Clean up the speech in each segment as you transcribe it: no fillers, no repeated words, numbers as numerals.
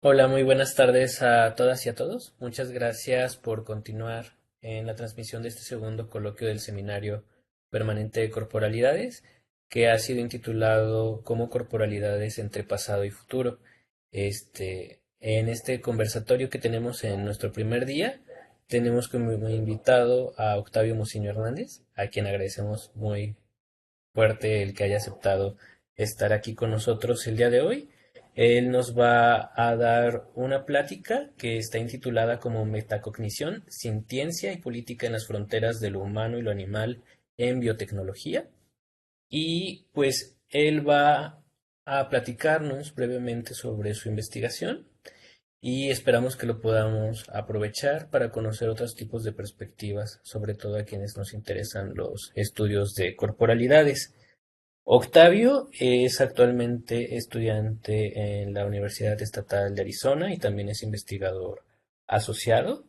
Hola, muy buenas tardes a todas y a todos. Muchas gracias por continuar en la transmisión de este segundo coloquio del Seminario Permanente de Corporalidades, que ha sido intitulado como Corporalidades entre pasado y futuro. En este conversatorio que tenemos en nuestro primer día, tenemos como invitado a Octavio Muciño Hernández, a quien agradecemos muy fuerte el que haya aceptado estar aquí con nosotros el día de hoy. Él nos va a dar una plática que está intitulada como Metacognición, Sintiencia y Política en las fronteras de lo humano y lo animal en biotecnología. Y pues él va a platicarnos brevemente sobre su investigación y esperamos que lo podamos aprovechar para conocer otros tipos de perspectivas, sobre todo a quienes nos interesan los estudios de corporalidades. Octavio es actualmente estudiante en la Universidad Estatal de Arizona y también es investigador asociado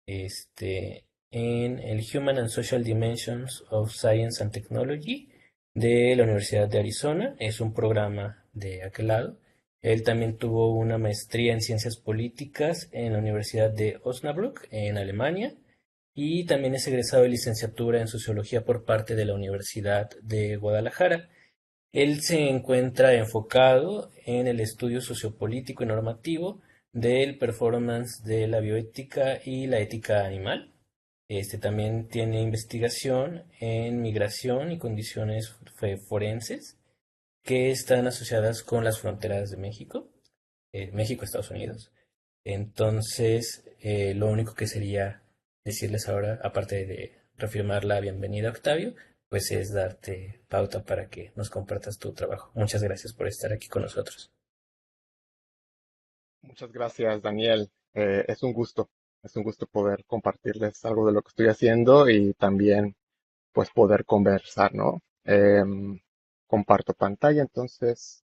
en el Human and Social Dimensions of Science and Technology de la Universidad de Arizona. Es un programa de aquel lado. Él también tuvo una maestría en ciencias políticas en la Universidad de Osnabrück, en Alemania, y también es egresado de licenciatura en sociología por parte de la Universidad de Guadalajara. Él se encuentra enfocado en el estudio sociopolítico y normativo del performance de la bioética y la ética animal. También tiene investigación en migración y condiciones forenses que están asociadas con las fronteras de México, México-Estados Unidos. Entonces, lo único que sería decirles ahora, aparte de reafirmar la bienvenida, Octavio, pues es darte pauta para que nos compartas tu trabajo. Muchas gracias por estar aquí con nosotros. Muchas gracias, Daniel. Es un gusto poder compartirles algo de lo que estoy haciendo y también pues poder conversar, ¿no? Comparto pantalla, entonces.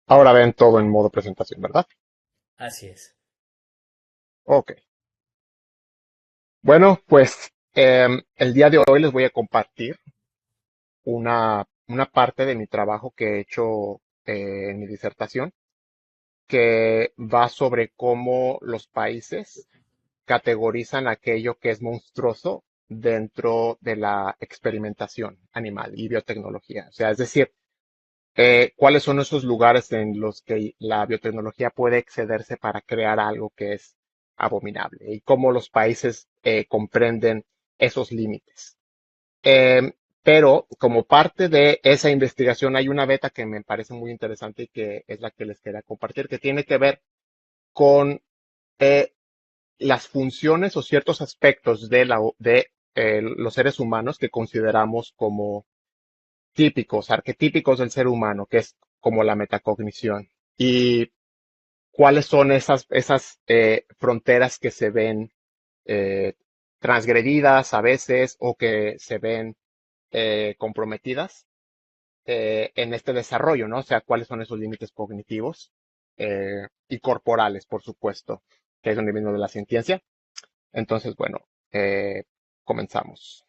Ahora ven todo en modo presentación, ¿verdad? Así es. Ok. Bueno, pues el día de hoy les voy a compartir una parte de mi trabajo que he hecho en mi disertación, que va sobre cómo los países categorizan aquello que es monstruoso dentro de la experimentación animal y biotecnología. O sea, es decir, cuáles son esos lugares en los que la biotecnología puede excederse para crear algo que es abominable y cómo los países comprenden esos límites. Pero como parte de esa investigación hay una beta que me parece muy interesante y que es la que les quería compartir, que tiene que ver con eh, las funciones o ciertos aspectos de los seres humanos que consideramos como típicos, arquetípicos del ser humano, que es como la metacognición. Y cuáles son esas fronteras que se ven eh, transgredidas a veces o que se ven comprometidas en este desarrollo, ¿no? O sea, cuáles son esos límites cognitivos y corporales, por supuesto, que es un mismo de la ciencia. Entonces, bueno, comenzamos.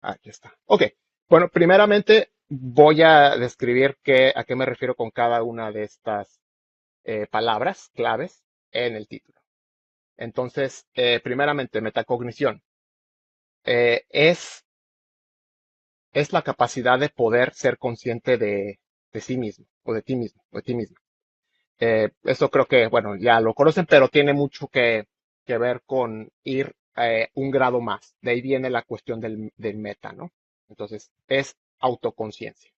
Aquí está. Ok. Bueno, primeramente voy a describir a qué me refiero con cada una de estas palabras claves en el título. Entonces, primeramente, metacognición. Eh, es, es la capacidad de poder ser consciente de sí mismo, o de ti mismo, o de ti mismo. Eso creo que, bueno, ya lo conocen, pero tiene mucho que ver con ir un grado más. De ahí viene la cuestión del meta, ¿no? Entonces, es autoconciencia,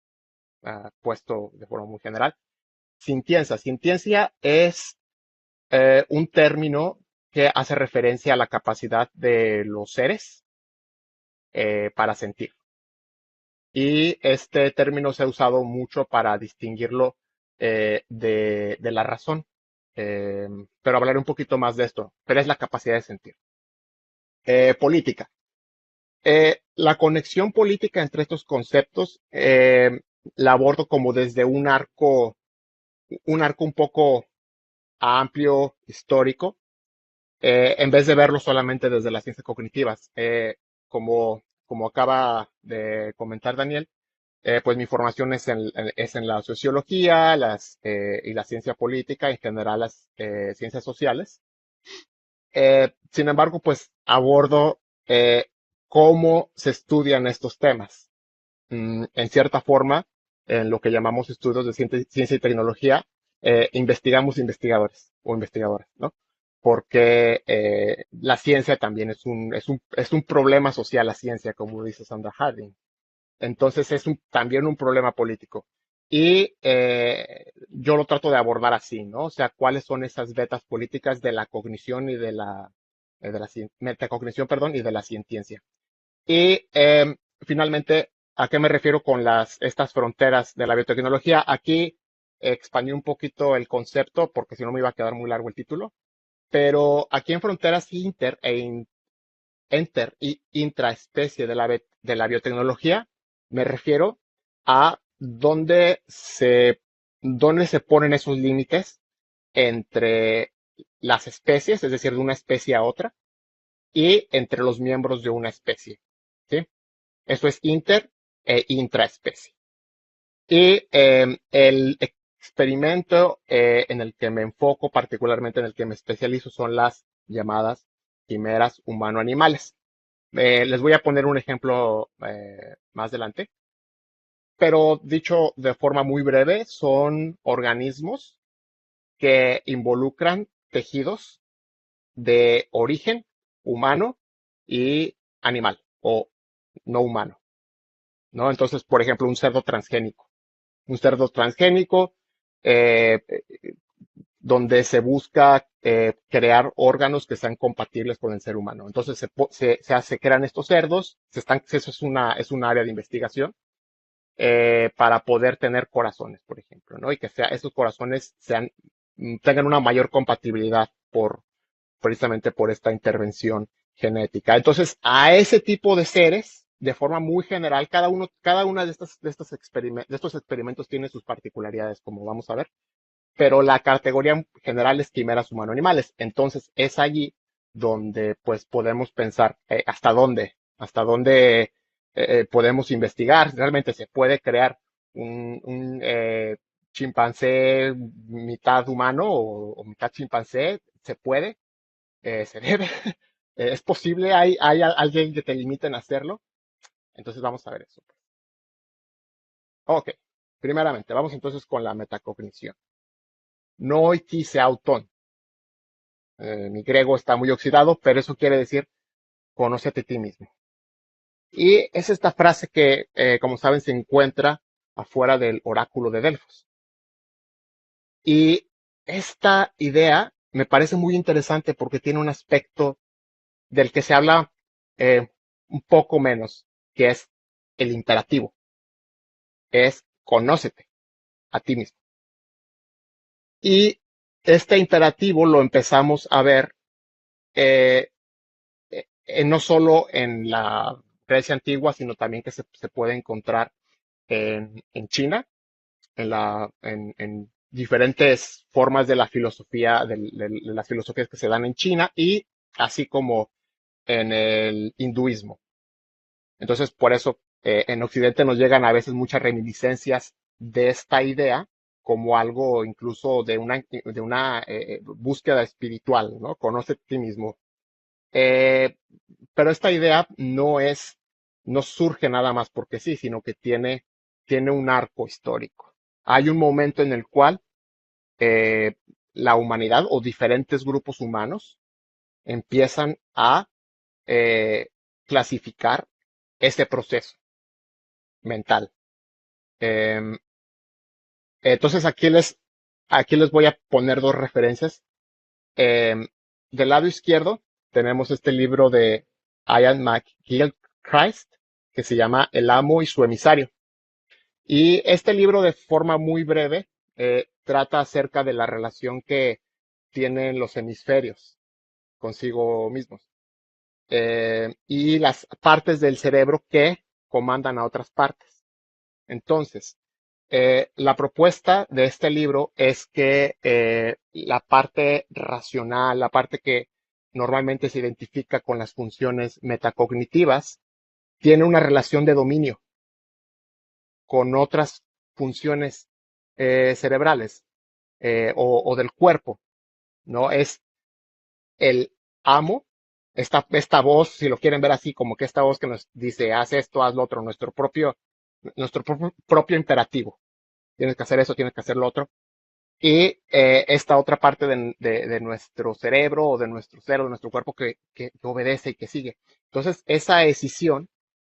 puesto de forma muy general. Sintiencia. Sintiencia es un término que hace referencia a la capacidad de los seres para sentir. Y este término se ha usado mucho para distinguirlo de la razón. Pero hablaré un poquito más de esto, pero es la capacidad de sentir. Política. La conexión política entre estos conceptos la abordo como desde un arco un poco amplio, histórico, en vez de verlo solamente desde las ciencias cognitivas. Como acaba de comentar Daniel, pues mi formación es en la sociología y la ciencia política, en general las ciencias sociales. Sin embargo, pues abordo cómo se estudian estos temas. En cierta forma, en lo que llamamos estudios de ciencia y tecnología, investigamos investigadores o investigadoras, ¿no? Porque la ciencia también es un problema social, la ciencia, como dice Sandra Harding. Entonces es también un problema político. Y yo lo trato de abordar así, ¿no? O sea, cuáles son esas vetas políticas de la cognición y de la metacognición, perdón, y de la cientiencia. Y finalmente, ¿a qué me refiero con estas fronteras de la biotecnología? Aquí expandí un poquito el concepto porque si no me iba a quedar muy largo el título, pero aquí en fronteras enter y intraespecie de la biotecnología, me refiero a dónde se ponen esos límites entre las especies, es decir, de una especie a otra, y entre los miembros de una especie. ¿Sí? Eso es inter e intraespecie. Y el experimento en el que me enfoco, particularmente en el que me especializo, son las llamadas quimeras humano-animales. Les voy a poner un ejemplo más adelante, pero dicho de forma muy breve, son organismos que involucran tejidos de origen humano y animal o no humano, ¿no? Entonces, por ejemplo, un cerdo transgénico. Un cerdo transgénico eh, donde se busca crear órganos que sean compatibles con el ser humano. Entonces se crean estos cerdos, eso es un área de investigación para poder tener corazones, por ejemplo, ¿no? Y que esos corazones tengan una mayor compatibilidad precisamente por esta intervención genética. Entonces, a ese tipo de seres, de forma muy general, cada una de estos experimentos tiene sus particularidades, como vamos a ver, pero la categoría general es quimeras humano-animales. Entonces, es allí donde pues podemos pensar hasta dónde podemos investigar. Realmente se puede crear un chimpancé mitad humano o mitad chimpancé, se puede, se debe, es posible, hay alguien que te limite en hacerlo. Entonces vamos a ver eso. Ok, primeramente, vamos entonces con la metacognición. Noiti auton. Mi griego está muy oxidado, pero eso quiere decir conócete a ti mismo. Y es esta frase que, como saben, se encuentra afuera del oráculo de Delfos. Y esta idea me parece muy interesante porque tiene un aspecto del que se habla un poco menos, que es el imperativo. Es conócete a ti mismo. Y este imperativo lo empezamos a ver eh, no solo en la Grecia antigua, sino también que se puede encontrar en China, en diferentes formas de la filosofía, de las filosofías que se dan en China y así como en el hinduismo. Entonces, por eso en Occidente nos llegan a veces muchas reminiscencias de esta idea como algo incluso de una búsqueda espiritual, ¿no? Conoce a ti mismo. Eh, pero esta idea no surge nada más porque sí, sino que tiene un arco histórico. Hay un momento en el cual eh, la humanidad o diferentes grupos humanos empiezan a eh, clasificar ese proceso mental. Eh, entonces aquí les voy a poner dos referencias. Eh, del lado izquierdo tenemos este libro de Ian McGilchrist que se llama El amo y su emisario. Y este libro de forma muy breve trata acerca de la relación que tienen los hemisferios consigo mismos y las partes del cerebro que comandan a otras partes. Entonces, la propuesta de este libro es que la parte racional, la parte que normalmente se identifica con las funciones metacognitivas, tiene una relación de dominio con otras funciones cerebrales o del cuerpo, ¿no? Es el amo, esta voz, si lo quieren ver así, como que esta voz que nos dice, haz esto, haz lo otro, nuestro propio imperativo. Tienes que hacer eso, tienes que hacer lo otro. Y esta otra parte de nuestro cerebro o de nuestro ser o de nuestro cuerpo que obedece y que sigue. Entonces, esa decisión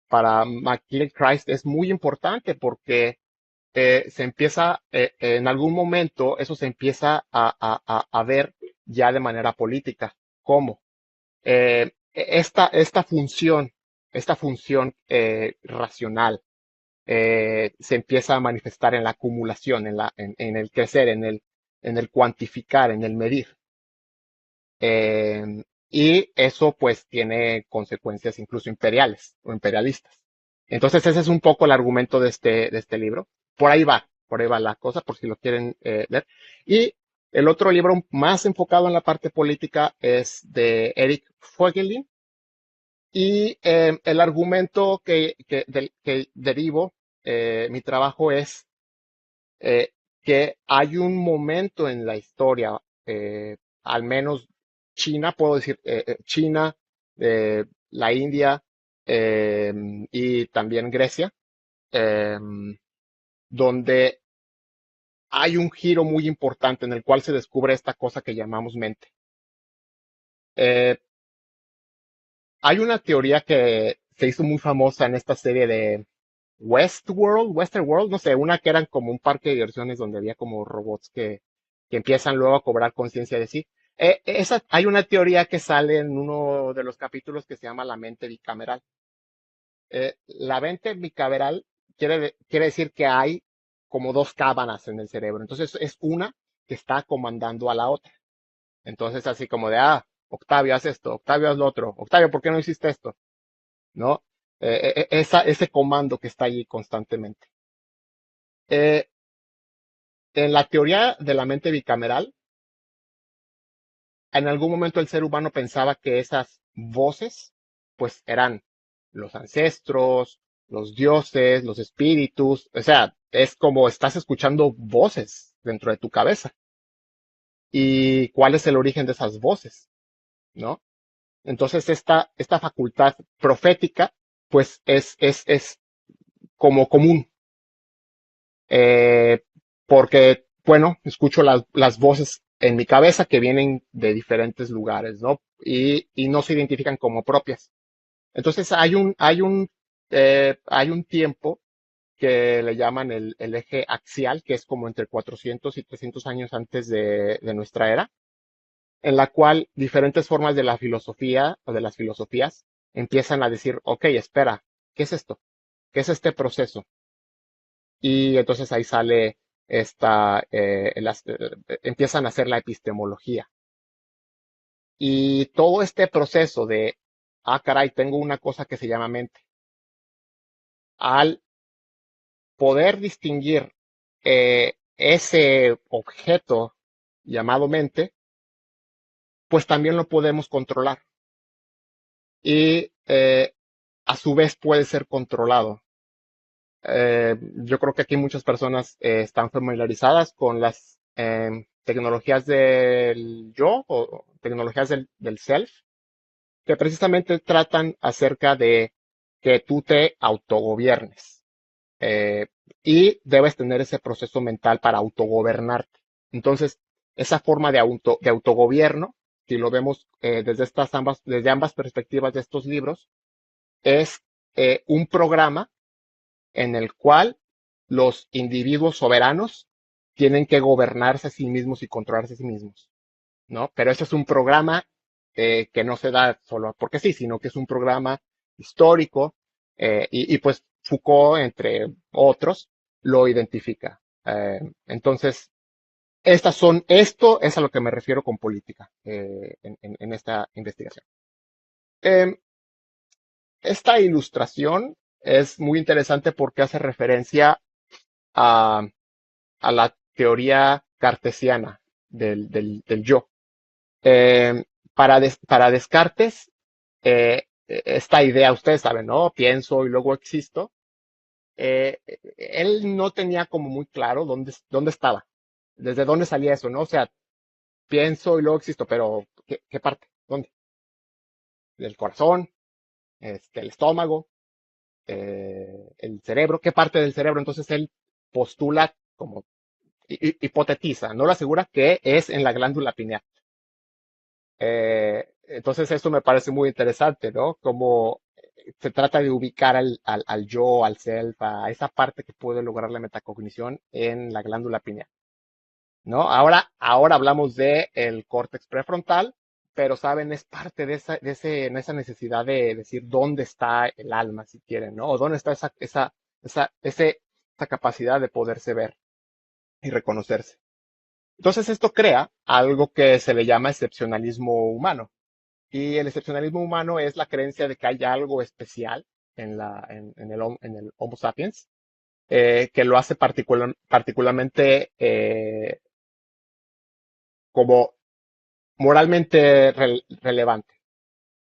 para McGill Christ es muy importante porque se empieza, en algún momento, eso se empieza a ver ya de manera política. ¿Cómo? Esta función racional se empieza a manifestar en la acumulación, en el crecer, en el cuantificar, en el medir. Y eso pues tiene consecuencias incluso imperiales o imperialistas. Entonces ese es un poco el argumento de este libro. Por ahí va la cosa, por si lo quieren leer. Y el otro libro más enfocado en la parte política es de Eric Voegelin. Y el argumento que derivo, mi trabajo es que hay un momento en la historia, al menos China, puedo decir, China, la India eh, y también Grecia, eh, donde hay un giro muy importante en el cual se descubre esta cosa que llamamos mente. Eh, Hay una teoría que se hizo muy famosa en esta serie de Western World, no sé, una que eran como un parque de diversiones donde había como robots que empiezan luego a cobrar conciencia de sí. Hay una teoría que sale en uno de los capítulos que se llama la mente bicameral. La mente bicameral quiere decir que hay como dos cámaras en el cerebro. Entonces es una que está comandando a la otra. Entonces así como de, Octavio, haz esto, Octavio, haz lo otro, Octavio, ¿por qué no hiciste esto? ¿No? Ese comando que está allí constantemente. Eh, en la teoría de la mente bicameral, en algún momento el ser humano pensaba que esas voces, pues eran los ancestros, los dioses, los espíritus, o sea, es como estás escuchando voces dentro de tu cabeza. ¿Y cuál es el origen de esas voces? ¿No? Entonces, esta facultad profética, pues es como común, eh, porque, bueno, escucho las voces en mi cabeza que vienen de diferentes lugares, ¿no? Y no se identifican como propias. Entonces, hay un tiempo que le llaman el eje axial, que es como entre 400 y 300 años antes de nuestra era, en la cual diferentes formas de la filosofía o de las filosofías empiezan a decir, ok, espera, ¿qué es esto? ¿Qué es este proceso? Y entonces ahí sale empiezan a hacer la epistemología. Y todo este proceso de, caray, tengo una cosa que se llama mente. Al poder distinguir ese objeto llamado mente, pues también lo podemos controlar. Y a su vez puede ser controlado. Yo creo que aquí muchas personas están familiarizadas con las tecnologías del yo o tecnologías del self, que precisamente tratan acerca de que tú te autogobiernes eh, y debes tener ese proceso mental para autogobernarte. Entonces, esa forma de autogobierno, si lo vemos desde ambas perspectivas de estos libros, es un programa en el cual los individuos soberanos tienen que gobernarse a sí mismos y controlarse a sí mismos, ¿no? Pero ese es un programa que no se da solo porque sí, sino que es un programa histórico y pues Foucault, entre otros, lo identifica. Entonces, esto es a lo que me refiero con política en esta investigación. Eh, Esta ilustración es muy interesante porque hace referencia a, a la teoría cartesiana del yo. Eh, para Descartes, esta idea, ustedes saben, ¿no? Pienso y luego existo. Él no tenía como muy claro dónde estaba, desde dónde salía eso, ¿no? O sea, pienso y luego existo, pero ¿qué parte? ¿Dónde? ¿El corazón? El estómago, el cerebro, ¿qué parte del cerebro? Entonces él postula como hipotetiza, no lo asegura que es en la glándula pineal. Entonces esto me parece muy interesante, ¿no? Como se trata de ubicar al yo, al self, a esa parte que puede lograr la metacognición en la glándula pineal, ¿no? Ahora hablamos de el córtex prefrontal, pero saben, es parte esa necesidad de decir dónde está el alma, si quieren, ¿no? O dónde está esa capacidad de poderse ver y reconocerse. Entonces esto crea algo que se le llama excepcionalismo humano. Y el excepcionalismo humano es la creencia de que hay algo especial en el Homo sapiens, que lo hace particularmente como moralmente relevante.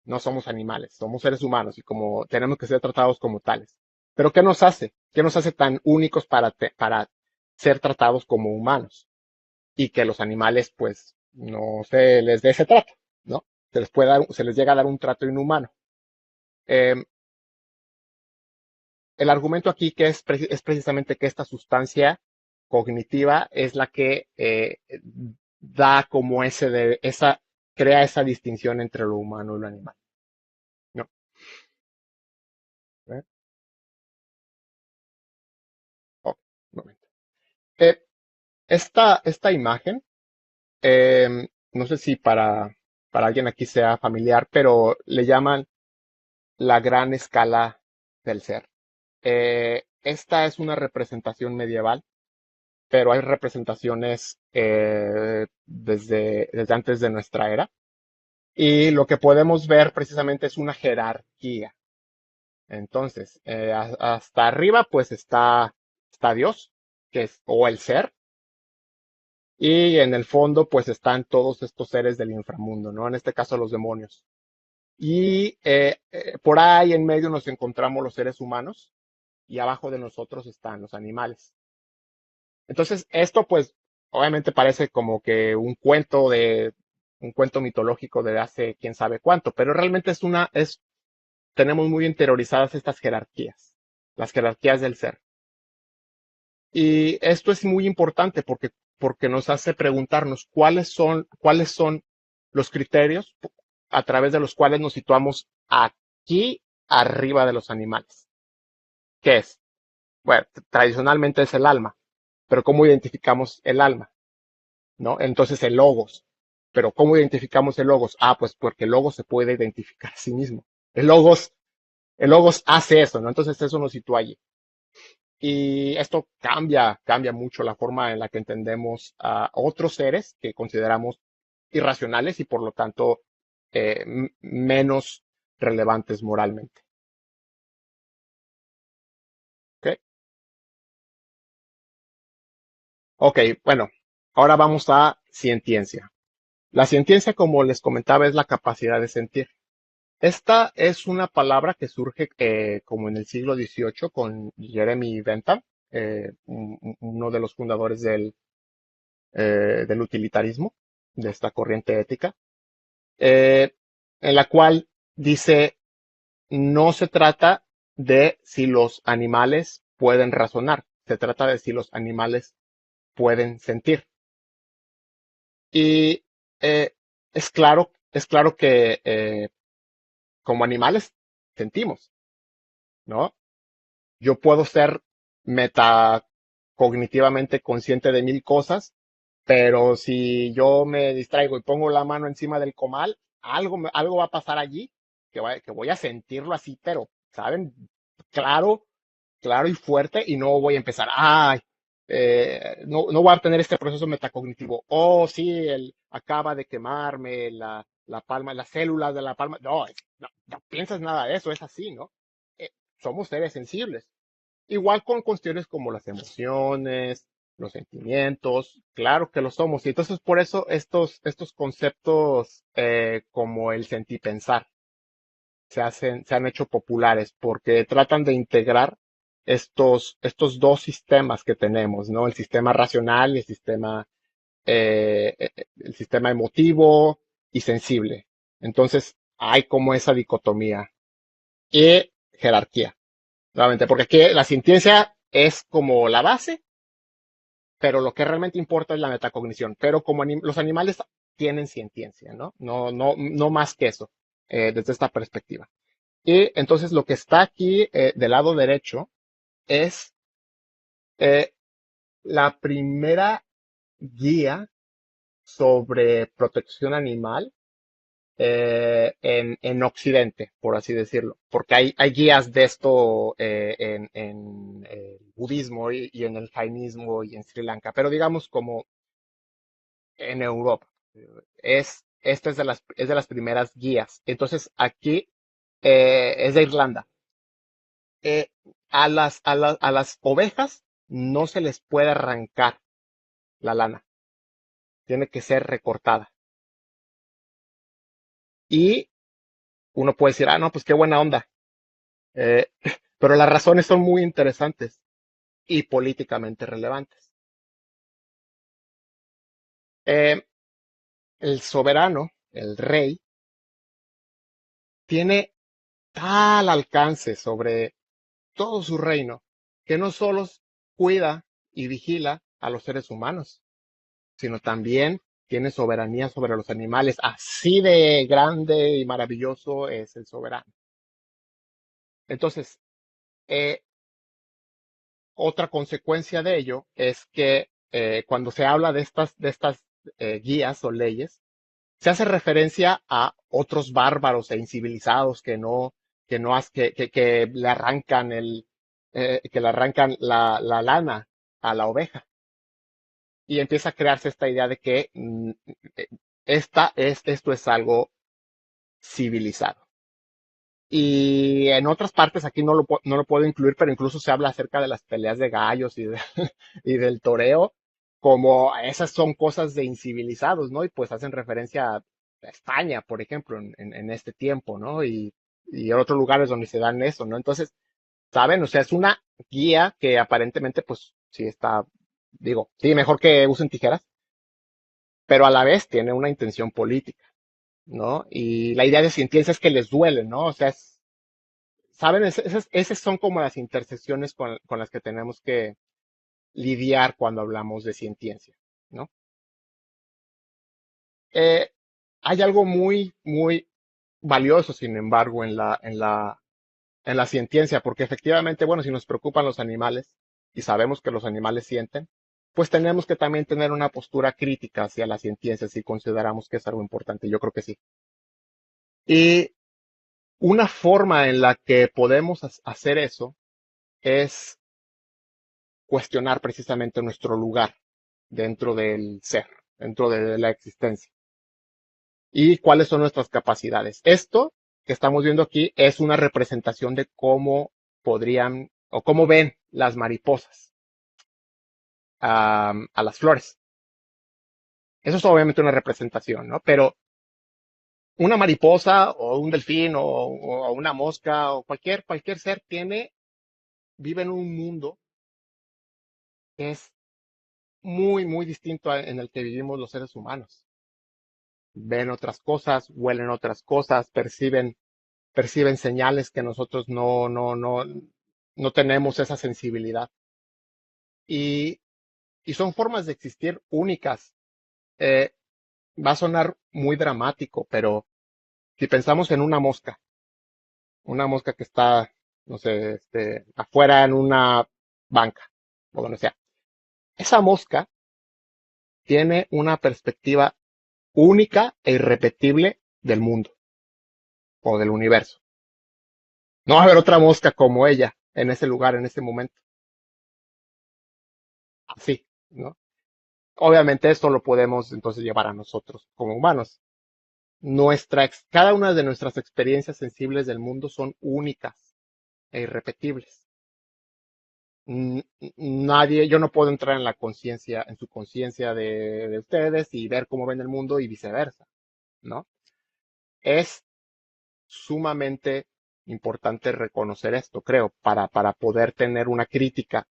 No somos animales, somos seres humanos y como tenemos que ser tratados como tales. Pero ¿qué nos hace? ¿Qué nos hace tan únicos para ser tratados como humanos? Y que los animales, pues, no se les dé ese trato, ¿no? Se les llega a dar un trato inhumano. Eh, el argumento aquí es precisamente que esta sustancia cognitiva es la que da como crea esa distinción entre lo humano y lo animal, ¿no? ¿Eh? Ok, un momento. Eh, esta imagen, no sé si para alguien aquí sea familiar, pero le llaman la gran escala del ser. Esta es una representación medieval, pero hay representaciones desde antes de nuestra era. Y lo que podemos ver precisamente es una jerarquía. Entonces, hasta arriba pues está Dios, o el ser, y en el fondo pues están todos estos seres del inframundo, ¿no? En este caso los demonios. Y por ahí en medio nos encontramos los seres humanos y abajo de nosotros están los animales. Entonces, esto pues obviamente parece como que un cuento mitológico de hace quién sabe cuánto, pero realmente tenemos muy interiorizadas estas jerarquías, las jerarquías del ser. Y esto es muy importante porque nos hace preguntarnos cuáles son los criterios a través de los cuales nos situamos aquí arriba de los animales. ¿Qué es? Bueno, tradicionalmente es el alma, pero ¿cómo identificamos el alma? ¿No? Entonces el logos. Pero ¿cómo identificamos el logos? Ah, pues porque el logos se puede identificar a sí mismo. El logos hace eso, ¿no? Entonces eso nos sitúa allí. Y esto cambia mucho la forma en la que entendemos a otros seres que consideramos irracionales y por lo tanto menos relevantes moralmente. ¿Ok? Ok, bueno, ahora vamos a cientiencia. La cientiencia, como les comentaba, es la capacidad de sentir. Esta es una palabra que surge como en el siglo XVIII con Jeremy Bentham, uno de los fundadores del utilitarismo, de esta corriente ética, eh, en la cual dice, no se trata de si los animales pueden razonar, se trata de si los animales pueden sentir. Y eh, es claro que como animales sentimos, ¿no? Yo puedo ser metacognitivamente consciente de mil cosas, pero si yo me distraigo y pongo la mano encima del comal, algo va a pasar allí que voy a sentirlo así, pero, ¿saben? Claro, claro y fuerte y no voy a empezar, ay, no voy a tener este proceso metacognitivo. Oh, sí, acaba de quemarme la palma, las células de la palma. No piensas nada de eso, es así, ¿no? Somos seres sensibles. Igual con cuestiones como las emociones, los sentimientos, claro que lo somos. Y entonces por eso estos conceptos como el sentipensar se han hecho populares, porque tratan de integrar estos dos sistemas que tenemos, ¿no? El sistema racional y el sistema emotivo y sensible. Entonces hay como esa dicotomía y jerarquía, nuevamente, porque aquí la sintiencia es como la base, pero lo que realmente importa es la metacognición. Pero como los animales tienen sintiencia, ¿no? No más que eso, desde esta perspectiva. Y entonces lo que está aquí del lado derecho es eh, la primera guía sobre protección animal en Occidente, por así decirlo, porque hay guías de esto en el budismo y en el jainismo y en Sri Lanka, pero digamos como en Europa. Esta es de las primeras guías. Entonces aquí es de Irlanda. Eh, a las ovejas no se les puede arrancar la lana, tiene que ser recortada. Y uno puede decir, ah, no, pues qué buena onda. Eh, pero las razones son muy interesantes y políticamente relevantes. Eh, el soberano, el rey, tiene tal alcance sobre todo su reino que no solo cuida y vigila a los seres humanos, sino también tiene soberanía sobre los animales. Así de grande y maravilloso es el soberano. Entonces, eh, otra consecuencia de ello es que cuando se habla de estas guías o leyes, se hace referencia a otros bárbaros e incivilizados que le arrancan la lana a la oveja. Y empieza a crearse esta idea de que eh, esto es algo civilizado. Y en otras partes, aquí no lo puedo incluir, pero incluso se habla acerca de las peleas de gallos y del toreo, como esas son cosas de incivilizados, ¿no? Y pues hacen referencia a España, por ejemplo, en este tiempo, ¿no? Y en otros lugares donde se dan eso, ¿no? Entonces, ¿saben? O sea, es una guía que aparentemente, pues, sí está, digo, sí, mejor que usen tijeras, pero a la vez tiene una intención política, ¿no? Y la idea de ciencia es que les duele, ¿no? O sea, ¿saben? Esas son como las intersecciones con las que tenemos que lidiar cuando hablamos de ciencia, ¿no? Eh, hay algo muy valioso, sin embargo, en la ciencia, porque efectivamente, bueno, si nos preocupan los animales y sabemos que los animales sienten, pues tenemos que también tener una postura crítica hacia la ciencia si consideramos que es algo importante. Yo creo que sí. Y una forma en la que podemos hacer eso es cuestionar precisamente nuestro lugar dentro del ser, dentro de la existencia y cuáles son nuestras capacidades. Esto que estamos viendo aquí es una representación de cómo podrían o cómo ven las mariposas a las flores. Eso es obviamente una representación, ¿no? Pero una mariposa o un delfín o una mosca o cualquier ser vive en un mundo que es muy distinto en el que vivimos los seres humanos. Ven otras cosas, huelen otras cosas, perciben señales que nosotros no tenemos esa sensibilidad. Y, y son formas de existir únicas. Eh, Va a sonar muy dramático, pero si pensamos en una mosca que está, no sé, afuera en una banca o donde sea, esa mosca tiene una perspectiva única e irrepetible del mundo o del universo. No va a haber otra mosca como ella en ese lugar, en ese momento. Así, ¿no? Obviamente esto lo podemos entonces llevar a nosotros como humanos. Cada una de nuestras experiencias sensibles del mundo son únicas e irrepetibles. Nadie, yo no puedo entrar en la conciencia, en su conciencia de ustedes y ver cómo ven el mundo y viceversa, ¿no? Es sumamente importante reconocer esto, creo, para poder tener una crítica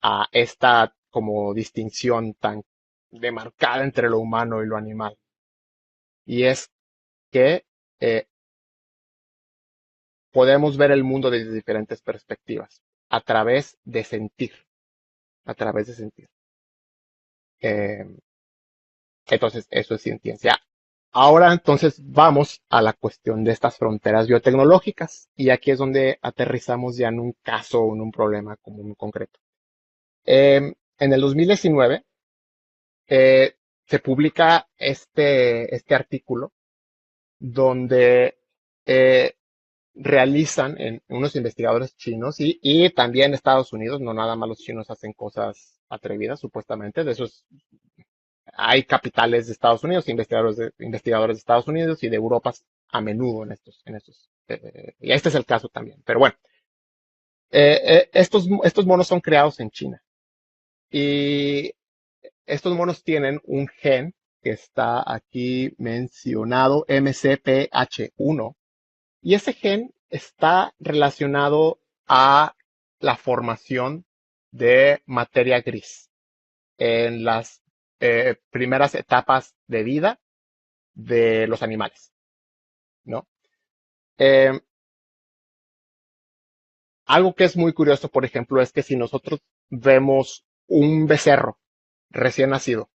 a esta como distinción tan demarcada entre lo humano y lo animal. Y es que eh, podemos ver el mundo desde diferentes perspectivas, a través de sentir, a través de sentir. Eh, entonces, eso es ciencia. Ahora, entonces, vamos a la cuestión de estas fronteras biotecnológicas. Y aquí es donde aterrizamos ya en un caso o en un problema como muy concreto. En el 2019 eh, se publica este artículo donde eh, realizan en unos investigadores chinos y también Estados Unidos, no nada más los chinos hacen cosas atrevidas, supuestamente, de esos hay capitales de Estados Unidos, investigadores de Estados Unidos y de Europa a menudo y este es el caso también. Pero bueno, estos monos son creados en China y estos monos tienen un gen que está aquí mencionado, MCPH1, y ese gen está relacionado a la formación de materia gris en las primeras etapas de vida de los animales, ¿no? Eh, Algo que es muy curioso, por ejemplo, es que si nosotros vemos un becerro recién nacido,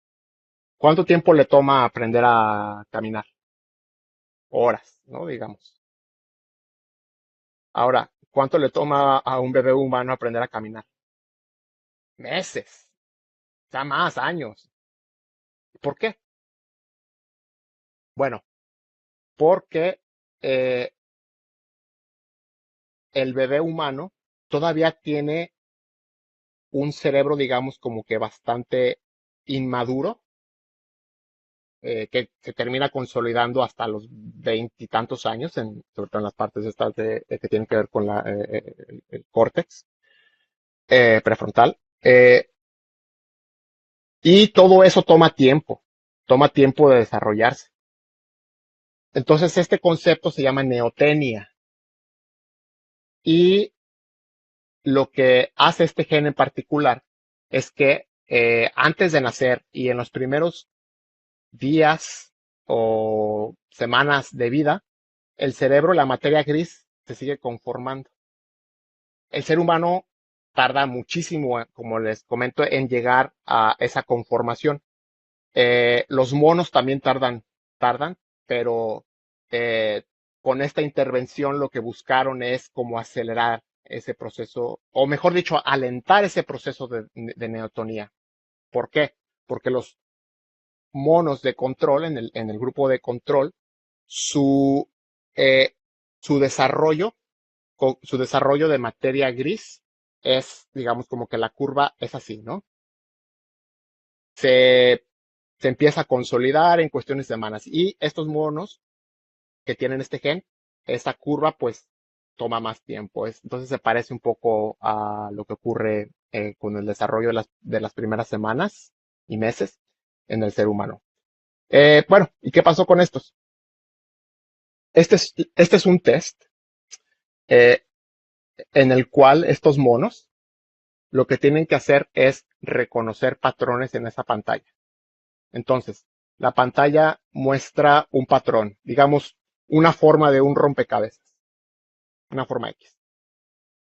¿cuánto tiempo le toma aprender a caminar? Horas, ¿no? Digamos. Ahora, ¿cuánto le toma a un bebé humano aprender a caminar? Meses, ya más años. ¿Por qué? Bueno, porque eh, el bebé humano todavía tiene un cerebro, digamos, como que bastante inmaduro, que se termina consolidando hasta los veintitantos años, sobre todo en las partes estas que tienen que ver con el córtex prefrontal. Y todo eso toma tiempo de desarrollarse. Entonces, este concepto se llama neotenia. Y lo que hace este gen en particular es que antes de nacer y en los primeros días o semanas de vida, el cerebro, la materia gris, se sigue conformando. El ser humano tarda muchísimo, como les comento, en llegar a esa conformación. Los monos también tardan, pero eh, con esta intervención lo que buscaron es como acelerar ese proceso, o mejor dicho, alentar ese proceso de neotonía. ¿Por qué? Porque los monos de control, en el grupo de control, su, eh, su desarrollo, su desarrollo de materia gris es, digamos, como que la curva es así, ¿no? Se, se empieza a consolidar en cuestiones de semanas. Y estos monos que tienen este gen, esta curva pues toma más tiempo. Entonces se parece un poco a lo que ocurre con el desarrollo de las primeras semanas y meses en el ser humano. Bueno, ¿y qué pasó con estos? Este es un test eh, en el cual estos monos lo que tienen que hacer es reconocer patrones en esa pantalla. Entonces, la pantalla muestra un patrón, digamos, una forma de un rompecabezas, una forma X.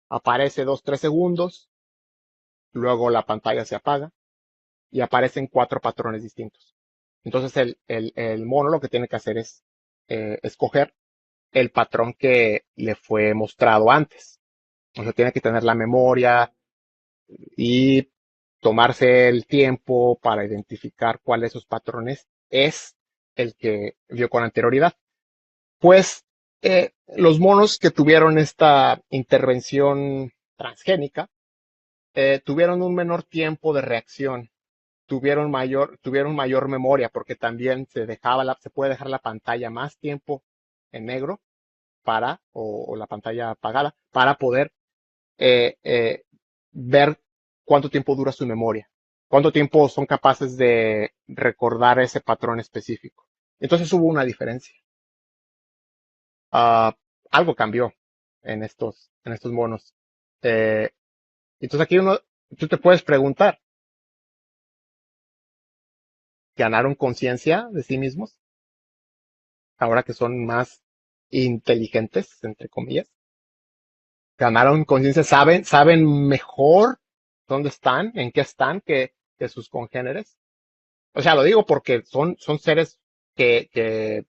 Aparece 2, 3 segundos, luego la pantalla se apaga y aparecen 4 patrones distintos. Entonces, el mono lo que tiene que hacer es escoger el patrón que le fue mostrado antes. O sea, tiene que tener la memoria y tomarse el tiempo para identificar cuál de esos patrones es el que vio con anterioridad. Pues los monos que tuvieron esta intervención transgénica tuvieron un menor tiempo de reacción, tuvieron mayor memoria, porque también se puede dejar la pantalla más tiempo en negro o la pantalla apagada para poder ver cuánto tiempo dura su memoria, cuánto tiempo son capaces de recordar ese patrón específico. Entonces hubo una diferencia. Ah, algo cambió en estos monos. Eh, entonces aquí tú te puedes preguntar, ¿ganaron conciencia de sí mismos ahora que son más inteligentes, entre comillas? ¿Ganaron conciencia? ¿Saben mejor dónde están, en qué están que sus congéneres? O sea, lo digo porque son seres que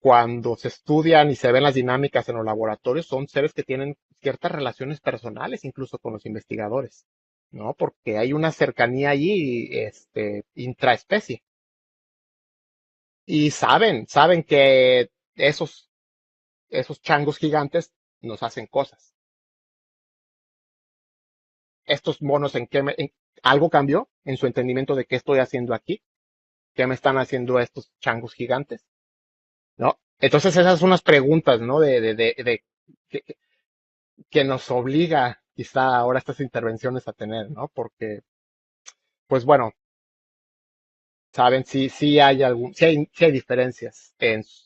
cuando se estudian y se ven las dinámicas en los laboratorios, son seres que tienen ciertas relaciones personales incluso con los investigadores, ¿no? Porque hay una cercanía allí, intraespecie. Y saben que esos changos gigantes nos hacen cosas. Estos monos, algo cambió en su entendimiento de qué estoy haciendo aquí, qué me están haciendo estos changos gigantes, ¿no? Entonces esas son las preguntas, ¿no? Que, que nos obliga quizá ahora estas intervenciones a tener, ¿no? Porque, pues bueno, saben, sí hay diferencias,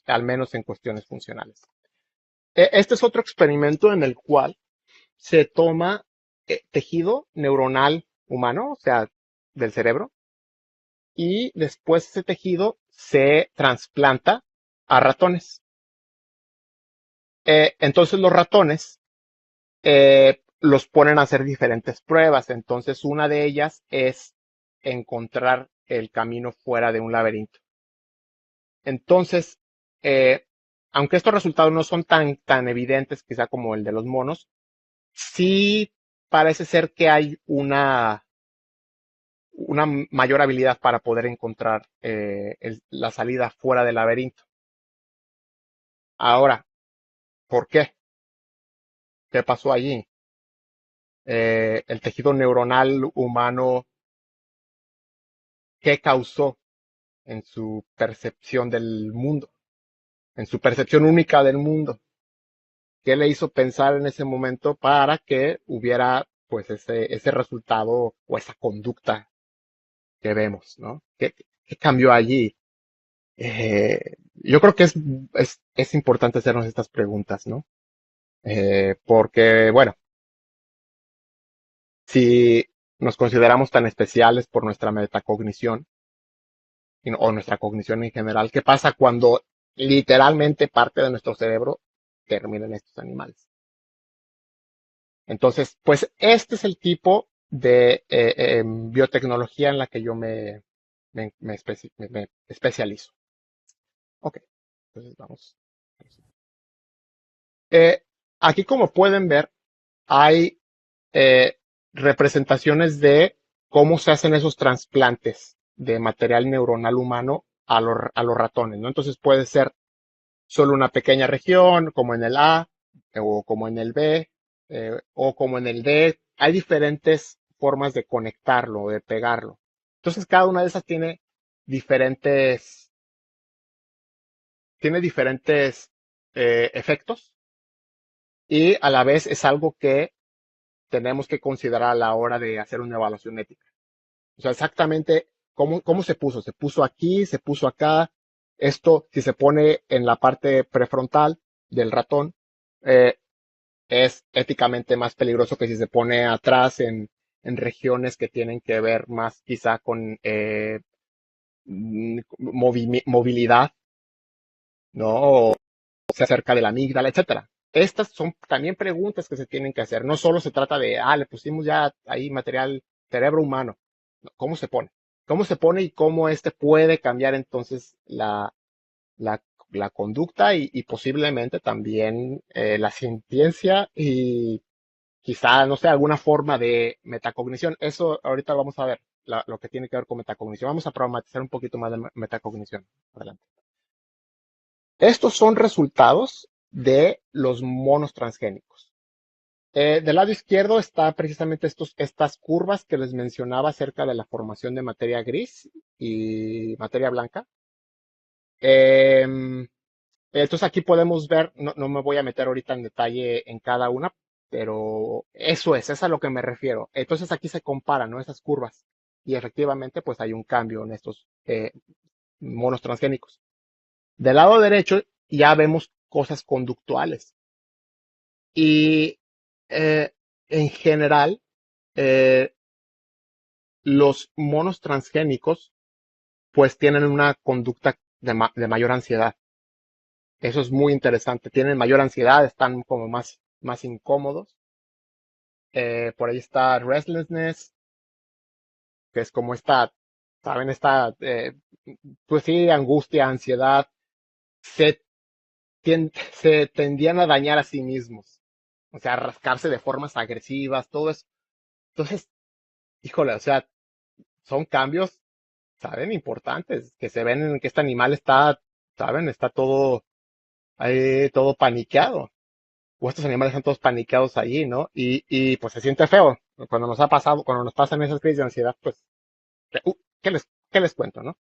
al menos en cuestiones funcionales. Este es otro experimento en el cual se toma tejido neuronal humano, o sea, del cerebro, y después ese tejido se trasplanta a ratones. Entonces los ratones los ponen a hacer diferentes pruebas. Entonces una de ellas es encontrar el camino fuera de un laberinto. Entonces, eh, aunque estos resultados no son tan evidentes quizá como el de los monos, sí parece ser que hay una mayor habilidad para poder encontrar la salida fuera del laberinto. Ahora, ¿por qué? ¿Qué pasó allí? El tejido neuronal humano, ¿qué causó en su percepción del mundo, en su percepción única del mundo? ¿Qué le hizo pensar en ese momento para que hubiera pues ese resultado o esa conducta que vemos, ¿no? ¿Qué cambió allí? Yo creo que es importante hacernos estas preguntas, ¿no? Porque, bueno, si nos consideramos tan especiales por nuestra metacognición o nuestra cognición en general, ¿qué pasa cuando literalmente parte de nuestro cerebro termina en estos animales? Entonces, pues este es el tipo de biotecnología en la que yo me especializo. Ok, entonces vamos. Eh, Aquí, como pueden ver, hay eh, representaciones de cómo se hacen esos trasplantes de material neuronal humano a los ratones, ¿no? Entonces puede ser solo una pequeña región, como en el A, o como en el B, o como en el D. Hay diferentes formas de conectarlo, de pegarlo. Entonces cada una de esas diferentes, tiene diferentes efectos y a la vez es algo que tenemos que considerar a la hora de hacer una evaluación ética. O sea, exactamente cómo se puso. Se puso aquí, se puso acá. Esto, si se pone en la parte prefrontal del ratón, eh, es éticamente más peligroso que si se pone atrás en regiones que tienen que ver más quizá con movilidad, ¿no? O cerca de la amígdala, etcétera. Estas son también preguntas que se tienen que hacer. No solo se trata de, le pusimos ya ahí material cerebro humano. No, ¿cómo se pone? ¿Cómo se pone y cómo este puede cambiar entonces la, la conducta y posiblemente también la sintiencia y quizá, no sé, alguna forma de metacognición? Eso ahorita vamos a ver, lo que tiene que ver con metacognición. Vamos a problematizar un poquito más de metacognición. Adelante. Estos son resultados de los monos transgénicos. Del lado izquierdo está precisamente estas curvas que les mencionaba acerca de la formación de materia gris y materia blanca. Em, entonces aquí podemos ver, no me voy a meter ahorita en detalle en cada una, pero eso es a lo que me refiero. Entonces aquí se comparan, ¿no? Esas curvas. Y efectivamente, pues hay un cambio en estos monos transgénicos. Del lado derecho ya vemos cosas conductuales. Y eh, en general, eh, los monos transgénicos pues tienen una conducta de mayor ansiedad. Eso es muy interesante. Tienen mayor ansiedad, están como más incómodos. Por ahí está restlessness, que es como esta, ¿saben? Esta, pues sí, angustia, ansiedad. Se, se tendían a dañar a sí mismos. O sea, a rascarse de formas agresivas, todo eso. Entonces, híjole, o sea, son cambios, ¿saben? Importantes, que se ven en que este animal está, ¿saben? Está todo, todo paniqueado. O estos animales están todos paniqueados allí, ¿no? Y pues se siente feo. Cuando nos ha pasado, cuando nos pasan esas crisis de ansiedad, pues, ¿qué les cuento, no?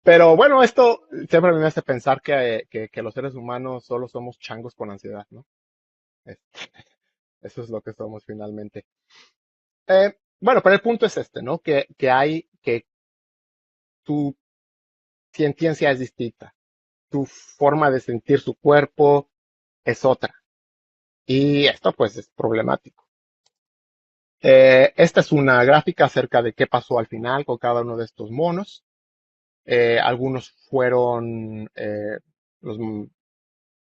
Pero bueno, esto siempre me hace pensar que los seres humanos solo somos changos con ansiedad, ¿no? Es- Eso es lo que somos finalmente. Bueno, pero el punto es este, ¿no? Que tu ciencia es distinta, tu forma de sentir su cuerpo es otra. Y esto pues es problemático. Esta es una gráfica acerca de qué pasó al final con cada uno de estos monos. Algunos fueron, los,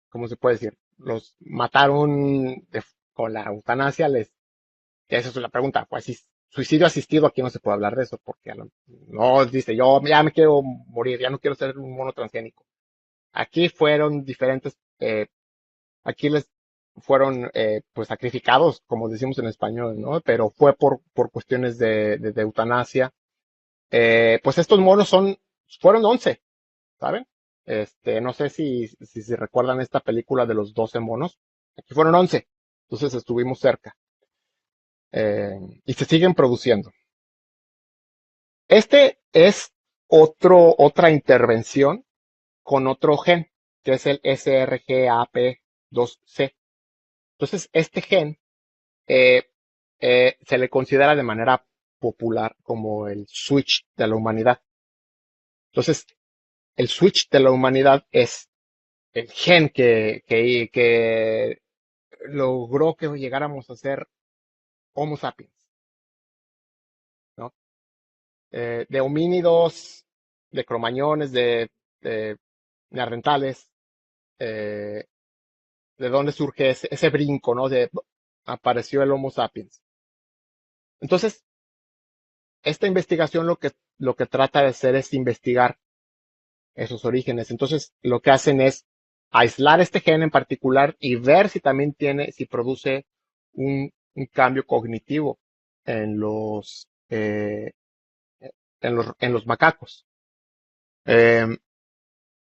¿cómo se puede decir? Los mataron con la eutanasia. Esa es la pregunta. Pues si suicidio asistido, aquí no se puede hablar de eso, porque no dice, yo ya me quiero morir, ya no quiero ser un mono transgénico. Aquí fueron diferentes, aquí les fueron pues sacrificados, como decimos en español, ¿no? Pero fue por cuestiones de eutanasia. Pues estos monos fueron 11, ¿saben? No sé si se recuerdan esta película de los 12 monos. Aquí fueron 11. Entonces estuvimos cerca. Y se siguen produciendo. Este es otra intervención con otro gen, que es el SRGAP2C. Entonces, este gen eh, se le considera de manera popular como el switch de la humanidad. Entonces, el switch de la humanidad es el gen que logró que llegáramos a ser Homo sapiens, ¿no? De homínidos, de cromañones, de neandertales, eh, de dónde surge ese brinco, ¿no? Apareció el Homo sapiens. Entonces, esta investigación lo que trata de hacer es investigar esos orígenes. Entonces, lo que hacen es aislar este gen en particular y ver si también si produce un cambio cognitivo en los macacos. Eh,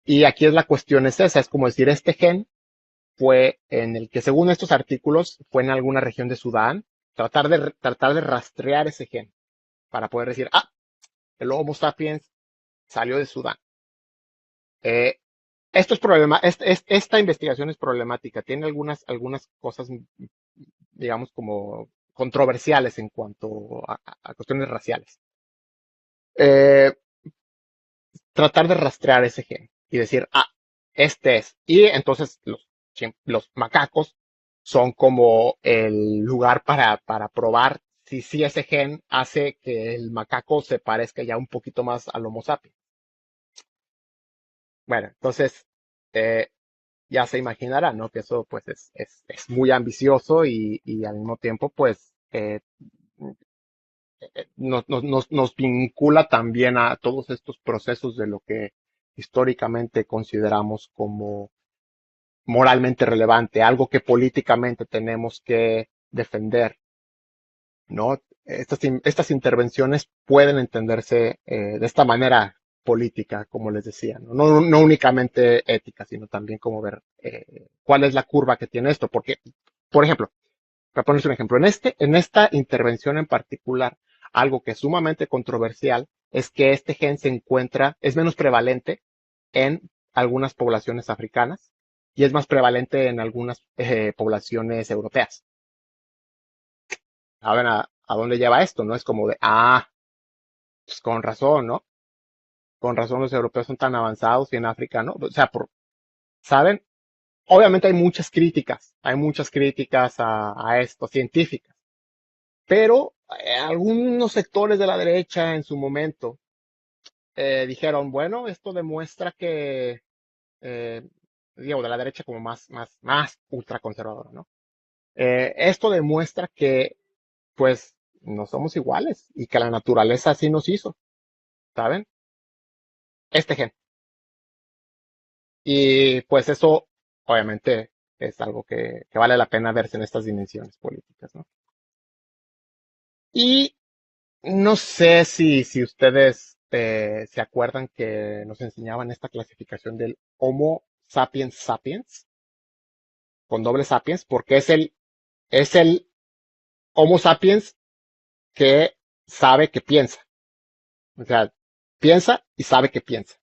y aquí es la cuestión es esa, es como decir, este gen fue en el que según estos artículos fue en alguna región de Sudán, tratar de rastrear ese gen para poder decir, el Homo sapiens salió de Sudán. Eh, Esto es esta investigación es problemática, tiene algunas cosas, digamos, como controversiales en cuanto a cuestiones raciales. Eh, Tratar de rastrear ese gen y decir, este es. Y entonces los macacos son como el lugar para probar si ese gen hace que el macaco se parezca ya un poquito más al Homo sapiens. Bueno, entonces eh, ya se imaginará, ¿no? Que eso pues es muy ambicioso y al mismo tiempo pues nos vincula también a todos estos procesos de lo que históricamente consideramos como moralmente relevante, algo que políticamente tenemos que defender, ¿no? Estas intervenciones pueden entenderse de esta manera política, como les decía, ¿no? No únicamente ética, sino también como ver cuál es la curva que tiene esto, porque, por ejemplo, para ponerles un ejemplo, en esta intervención en particular, algo que es sumamente controversial es que este gen es menos prevalente en algunas poblaciones africanas y es más prevalente en algunas poblaciones europeas. ¿Saben a dónde lleva esto? No es como de, pues con razón, ¿no? Con razón los europeos son tan avanzados y en África, ¿no? O sea, ¿saben? Obviamente hay muchas críticas a esto, científicas, pero algunos sectores de la derecha en su momento dijeron, bueno, esto demuestra que, eh, digo, de la derecha como más ultraconservadora, ¿no? Esto demuestra que, pues, no somos iguales y que la naturaleza así nos hizo, ¿saben? Este gen. Y pues eso, obviamente, es algo que vale la pena verse en estas dimensiones políticas, ¿no? Y no sé si ustedes se acuerdan que nos enseñaban esta clasificación del Homo sapiens sapiens, con doble sapiens, porque es el Homo sapiens que sabe que piensa. O sea, piensa y sabe que piensa.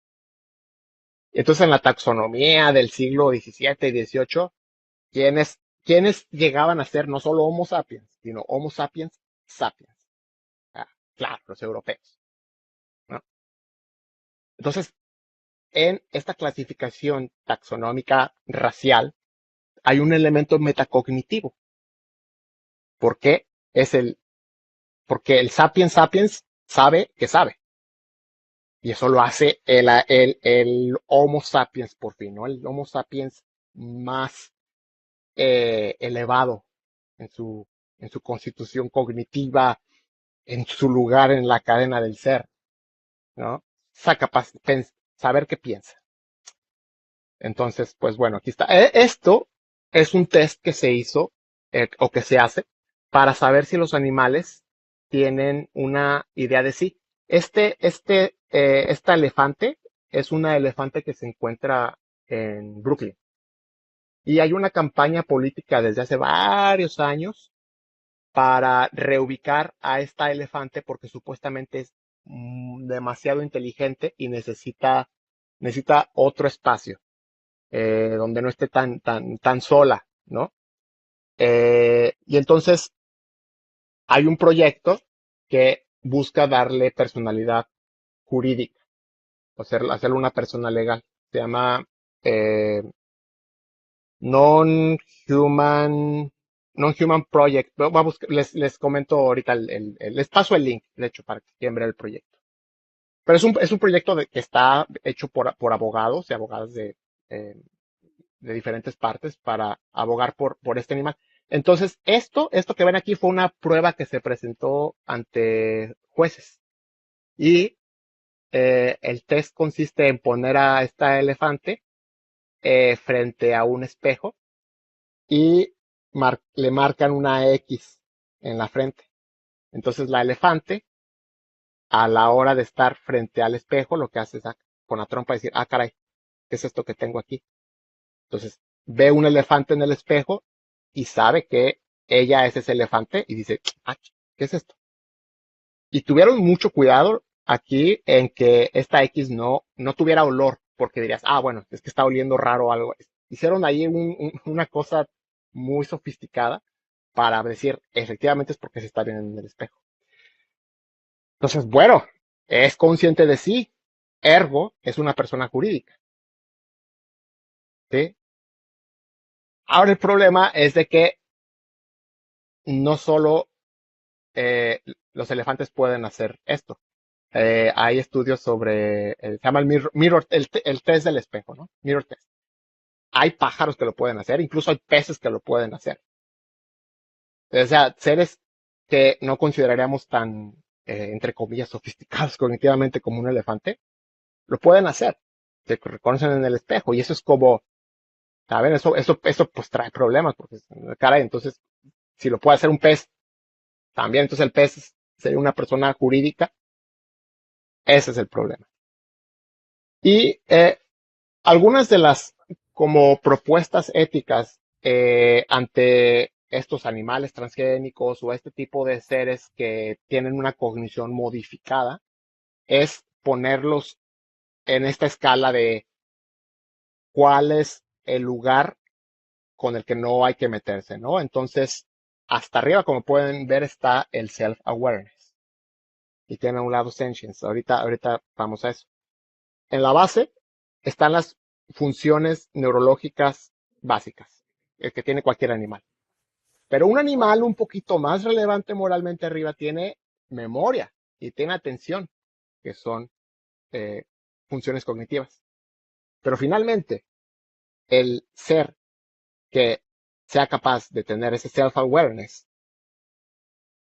Entonces, en la taxonomía del siglo XVII y XVIII, ¿quiénes llegaban a ser no solo Homo sapiens, sino Homo sapiens sapiens? Ah, claro, los europeos, ¿no? Entonces, en esta clasificación taxonómica racial hay un elemento metacognitivo. ¿Por qué? Porque el sapiens sapiens sabe que sabe. Y eso lo hace el Homo sapiens por fin, ¿no? El Homo sapiens más elevado en su constitución cognitiva, en su lugar en la cadena del ser, ¿no? Saber qué piensa. Entonces, pues bueno, aquí está. Esto es un test que se hizo o que se hace para saber si los animales tienen una idea de sí. Esta elefante es una elefante que se encuentra en Brooklyn. Y hay una campaña política desde hace varios años para reubicar a esta elefante porque supuestamente es demasiado inteligente y necesita otro espacio donde no esté tan sola, ¿no? Y entonces hay un proyecto que busca darle personalidad jurídica, o hacerle una persona legal. Se llama eh, Non-Human, Non-Human Project. Les comento ahorita, les paso el link, de hecho, para que quieran ver el proyecto. Pero es un proyecto que está hecho por abogados y abogadas eh, de diferentes partes para abogar por este animal. Entonces, esto que ven aquí fue una prueba que se presentó ante jueces. Y el test consiste en poner a esta elefante frente a un espejo y le marcan una X en la frente. Entonces, la elefante, a la hora de estar frente al espejo, lo que hace es con la trompa decir, caray, ¿qué es esto que tengo aquí? Entonces, ve un elefante en el espejo y sabe que ella es ese elefante y dice, ¿qué es esto? Y tuvieron mucho cuidado aquí en que esta X no tuviera olor, porque dirías, bueno, es que está oliendo raro o algo. Hicieron ahí una cosa muy sofisticada para decir, efectivamente es porque se está viendo en el espejo. Entonces, bueno, es consciente de sí, ergo es una persona jurídica, ¿sí? Ahora el problema es de que no solo los elefantes pueden hacer esto. Hay estudios sobre, se llama el test del espejo, ¿no? Mirror test. Hay pájaros que lo pueden hacer, incluso hay peces que lo pueden hacer. O sea, seres que no consideraríamos tan, entre comillas, sofisticados cognitivamente como un elefante, lo pueden hacer. Se reconocen en el espejo y eso es como, ¿saben? Eso pues trae problemas porque, caray, entonces, si lo puede hacer un pez, también, entonces el pez sería una persona jurídica. Ese es el problema. Y algunas de las como propuestas éticas ante estos animales transgénicos o este tipo de seres que tienen una cognición modificada es ponerlos en esta escala de cuáles el lugar con el que no hay que meterse, ¿no? Entonces, hasta arriba, como pueden ver, está el self-awareness y tiene a un lado sentience. Ahorita vamos a eso. En la base están las funciones neurológicas básicas, el que tiene cualquier animal. Pero un animal un poquito más relevante moralmente arriba tiene memoria y tiene atención, que son eh, funciones cognitivas. Pero finalmente, el ser que sea capaz de tener ese self-awareness,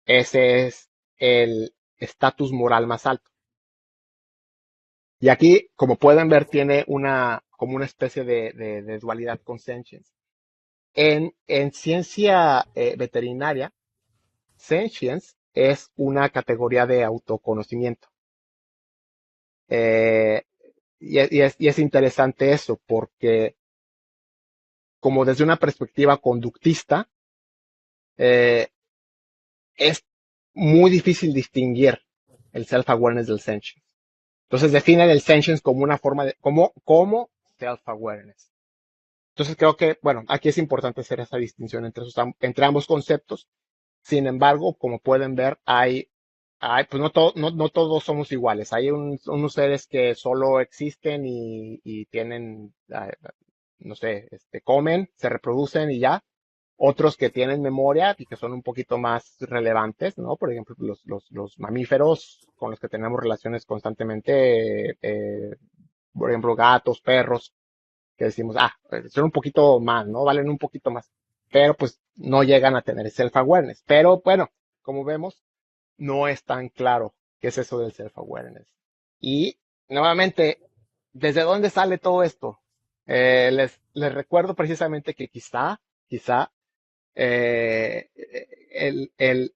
ese es el estatus moral más alto. Y aquí, como pueden ver, tiene como una especie de dualidad con sentience. En ciencia veterinaria, sentience es una categoría de autoconocimiento. Eh, y es interesante eso, porque como desde una perspectiva conductista, eh, es muy difícil distinguir el self-awareness del sentience. Entonces definen el sentience como una forma de, como self-awareness. Entonces creo que, bueno, aquí es importante hacer esa distinción entre ambos conceptos. Sin embargo, como pueden ver, pues no todos somos iguales. Hay unos seres que solo existen y tienen, no sé, comen, se reproducen y ya. Otros que tienen memoria y que son un poquito más relevantes, ¿no? Por ejemplo, los mamíferos con los que tenemos relaciones constantemente, por ejemplo, gatos, perros, que decimos, pues, son un poquito más, ¿no? Valen un poquito más. Pero pues no llegan a tener self-awareness. Pero bueno, como vemos, no es tan claro qué es eso del self-awareness. Y nuevamente, ¿desde dónde sale todo esto? Les recuerdo precisamente que quizá, eh, el, el,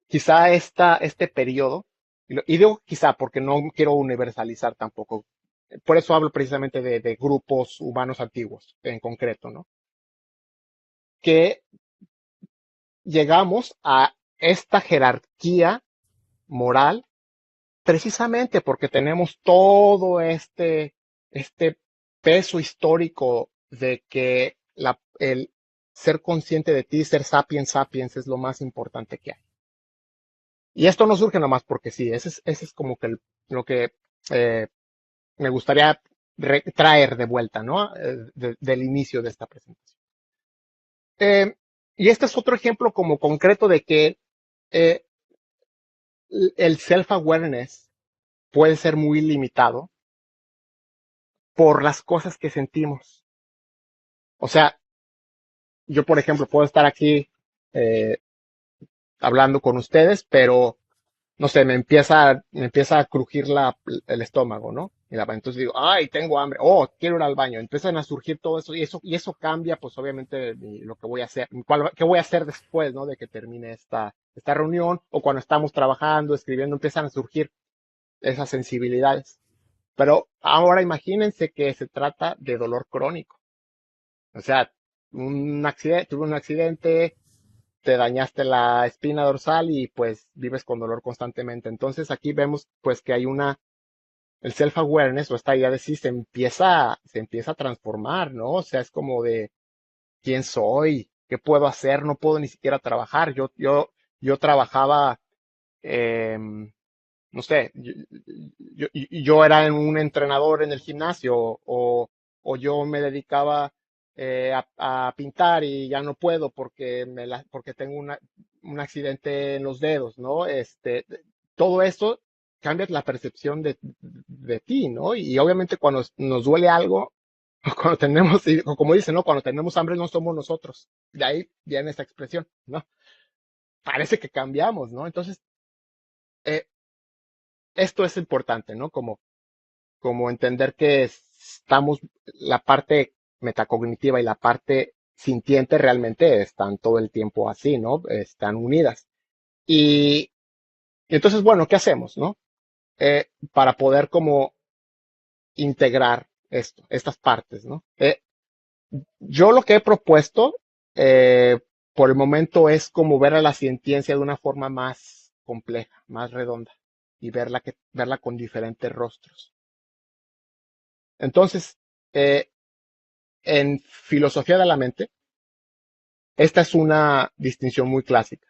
quizá este periodo, y digo quizá porque no quiero universalizar tampoco, por eso hablo precisamente de grupos humanos antiguos en concreto, ¿no? Que llegamos a esta jerarquía moral precisamente porque tenemos todo este peso histórico de que el ser consciente de ti, ser sapiens sapiens es lo más importante que hay. Y esto no surge nomás porque sí, ese es como que lo que eh, me gustaría traer de vuelta, ¿no? Del inicio de esta presentación. Y este es otro ejemplo como concreto de que eh, el self-awareness puede ser muy limitado por las cosas que sentimos. O sea, yo, por ejemplo, puedo estar aquí eh, hablando con ustedes, pero no sé, me empieza a crujir el estómago, ¿no? Entonces digo, ay, tengo hambre, oh, quiero ir al baño. Empiezan a surgir todo eso y eso cambia, pues obviamente lo que voy a hacer, qué voy a hacer después, ¿no? De que termine esta reunión o cuando estamos trabajando, escribiendo, empiezan a surgir esas sensibilidades. Pero ahora imagínense que se trata de dolor crónico. O sea, tuve un accidente, te dañaste la espina dorsal y pues vives con dolor constantemente. Entonces aquí vemos pues que hay el self-awareness o esta idea de sí se empieza a transformar, ¿no? O sea, es como de quién soy, qué puedo hacer, no puedo ni siquiera trabajar. Yo trabajaba, em, no sé, yo era un entrenador en el gimnasio o yo me dedicaba a pintar y ya no puedo porque tengo un accidente en los dedos, ¿no? Todo esto cambia la percepción de ti, ¿no? Y obviamente cuando nos duele algo, cuando o como dicen, ¿no? Cuando tenemos hambre no somos nosotros. De ahí viene esta expresión, ¿no? Parece que cambiamos, ¿no? Entonces, eh, esto es importante, ¿no? Como entender que la parte metacognitiva y la parte sintiente realmente están todo el tiempo así, ¿no? Están unidas. Y, y entonces, bueno, ¿qué hacemos, no? Para poder como integrar estas partes, ¿no? Yo lo que he propuesto eh, por el momento es como ver a la ciencia de una forma más compleja, más redonda y verla con diferentes rostros. Entonces, eh, en filosofía de la mente, esta es una distinción muy clásica.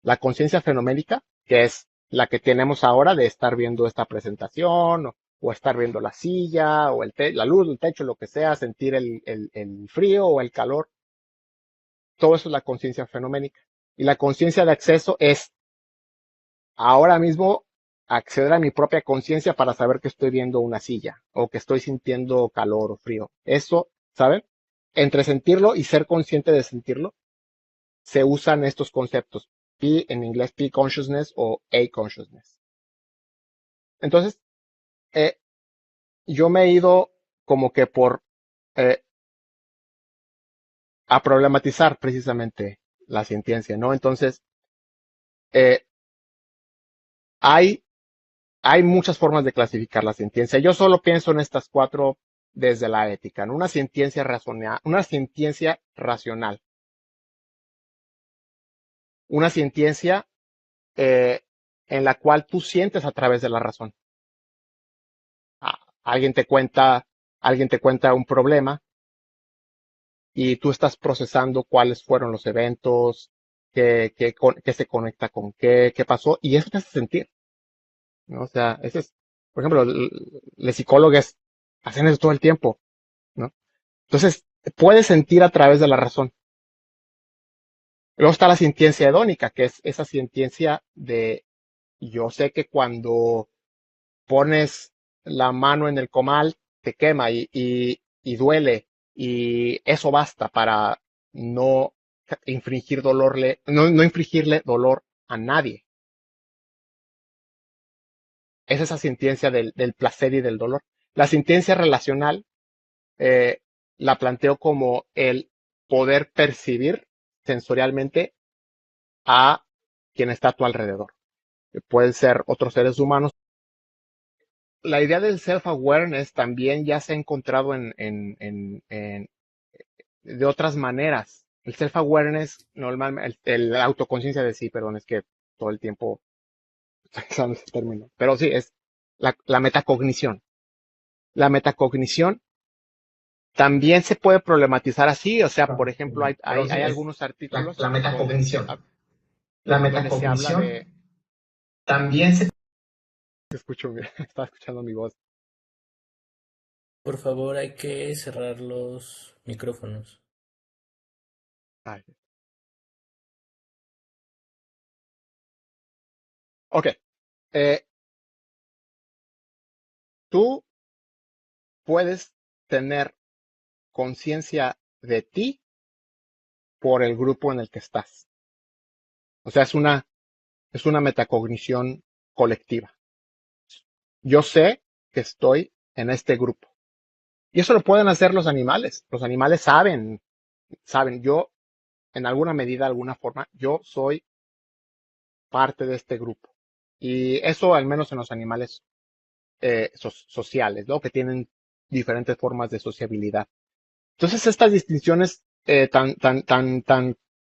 La conciencia fenoménica, que es la que tenemos ahora de estar viendo esta presentación o estar viendo la silla o la luz, el techo, lo que sea, sentir el frío o el calor. Todo eso es la conciencia fenoménica. Y la conciencia de acceso es ahora mismo acceder a mi propia conciencia para saber que estoy viendo una silla o que estoy sintiendo calor o frío. Eso, ¿saben? Entre sentirlo y ser consciente de sentirlo, se usan estos conceptos. P en inglés, P consciousness o A consciousness. Entonces, eh, yo me he ido como que por eh, a problematizar precisamente la ciencia, ¿no? Entonces, eh, hay, hay muchas formas de clasificar la ciencia. Yo solo pienso en estas cuatro desde la ética, ¿no? Una ciencia racional, una ciencia eh, en la cual tú sientes a través de la razón. Ah, alguien te cuenta un problema y tú estás procesando cuáles fueron los eventos, qué se conecta con qué pasó, y eso te hace sentir, ¿no? O sea, ese es, por ejemplo, los psicólogos hacen eso todo el tiempo, ¿no? Entonces, puedes sentir a través de la razón. Luego está la sintiencia hedónica, que es esa sintiencia de, yo sé que cuando pones la mano en el comal, te quema y duele, y eso basta para no no infligirle dolor a nadie. Es esa sintiencia del placer y del dolor. La sintiencia relacional eh, la planteo como el poder percibir sensorialmente a quien está a tu alrededor. Pueden ser otros seres humanos. La idea del self-awareness también ya se ha encontrado de otras maneras. El self-awareness, normalmente, el autoconciencia de sí, perdón, es que todo el tiempo estoy usando ese término. Pero sí, es la metacognición. La metacognición también se puede problematizar así, o sea, por ejemplo, Pero sí, hay es algunos artículos la ah, metacognición. La donde se habla metacognición de, también se... escucho, estaba escuchando mi voz. Por favor, hay que cerrar los micrófonos. Ay, ok, eh, tú puedes tener conciencia de ti por el grupo en el que estás. O sea, es una metacognición colectiva. Yo sé que estoy en este grupo. Y eso lo pueden hacer los animales. Los animales saben, yo en alguna medida, alguna forma, yo soy parte de este grupo. Y eso al menos en los animales sociales, ¿no? Que tienen diferentes formas de sociabilidad. Entonces estas distinciones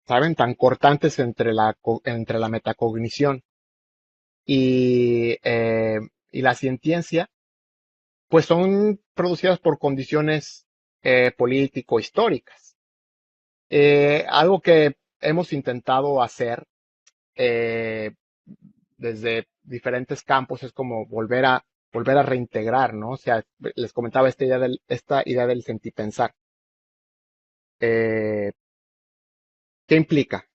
¿saben? Tan cortantes entre la metacognición y la ciencia, pues son producidas por condiciones político-históricas. Algo que hemos intentado hacer eh, desde diferentes campos es como volver a reintegrar, ¿no? O sea, les comentaba esta idea del sentipensar. Eh, ¿Qué implica?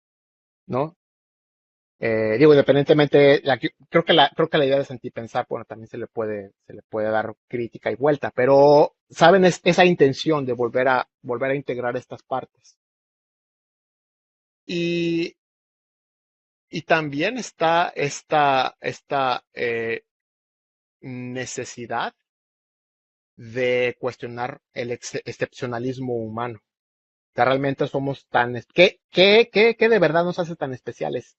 ¿No? Digo, independientemente, creo que la idea de sentipensar, bueno, también se le puede dar crítica y vuelta, pero saben esa intención de volver a integrar estas partes. Y, y también está esta necesidad de cuestionar el excepcionalismo humano. O sea, realmente somos ¿qué de verdad nos hace tan especiales?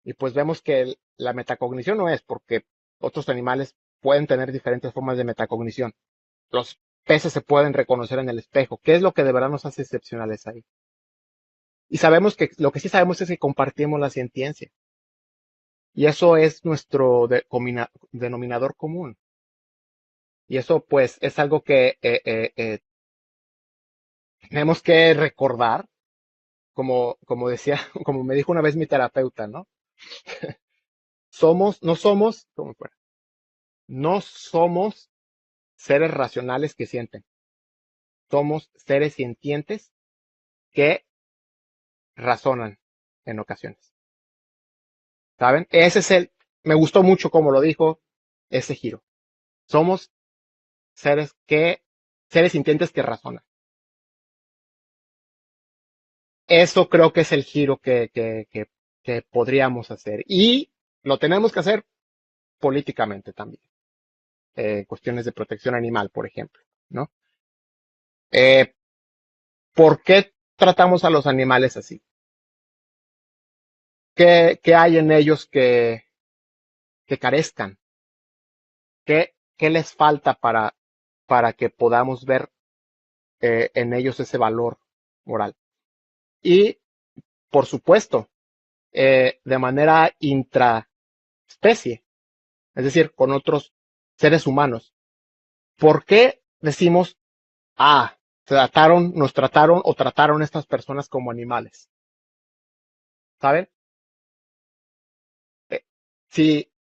Y pues vemos que la metacognición no es, porque otros animales pueden tener diferentes formas de metacognición. Los peces se pueden reconocer en el espejo. ¿Qué es lo que de verdad nos hace excepcionales ahí? Y sabemos que lo que sí sabemos es que compartimos la ciencia. Y eso es nuestro denominador común. Y eso pues es algo que tenemos que recordar, como decía, como me dijo una vez mi terapeuta, ¿no? No somos, ¿cómo fuera? No somos seres racionales que sienten, somos seres sintientes que razonan en ocasiones, ¿saben? Me gustó mucho como lo dijo ese giro. Somos seres seres sintientes que razonan. Eso creo que es el giro que podríamos hacer. Y lo tenemos que hacer políticamente también. Cuestiones de protección animal, por ejemplo, ¿no? Eh, ¿Por qué tratamos a los animales así? ¿Qué hay en ellos que carezcan? ¿Qué les falta para que podamos ver en ellos ese valor moral? Y, por supuesto, de manera intraespecie, es decir, con otros seres humanos. ¿Por qué decimos, nos trataron o trataron a estas personas como animales? ¿Saben? Eh, si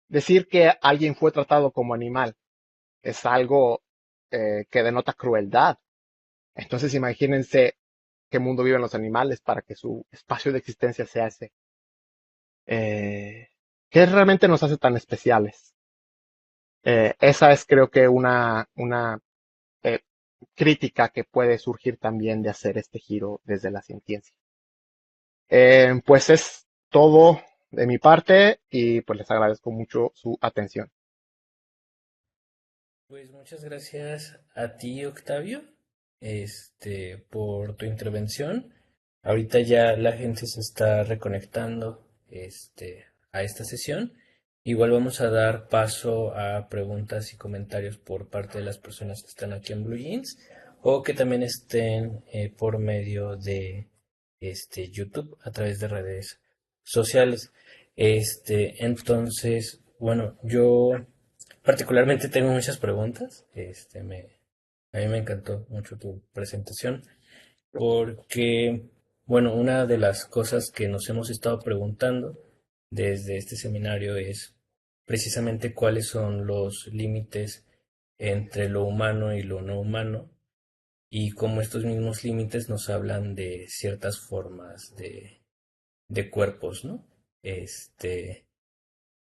decir que alguien fue tratado como animal es algo que denota crueldad, entonces imagínense qué mundo viven los animales para que su espacio de existencia sea ese. ¿Qué realmente nos hace tan especiales? Esa es creo que una eh, crítica que puede surgir también de hacer este giro desde la ciencia. Pues es todo de mi parte y pues les agradezco mucho su atención. Pues muchas gracias a ti, Octavio, por tu intervención. Ahorita ya la gente se está reconectando, a esta sesión. Igual vamos a dar paso a preguntas y comentarios por parte de las personas que están aquí en Blue Jeans o que también estén por medio de YouTube a través de redes sociales. Entonces, bueno, yo particularmente tengo muchas preguntas. A mí me encantó mucho tu presentación porque, bueno, una de las cosas que nos hemos estado preguntando desde este seminario es precisamente cuáles son los límites entre lo humano y lo no humano y cómo estos mismos límites nos hablan de ciertas formas de cuerpos, ¿no?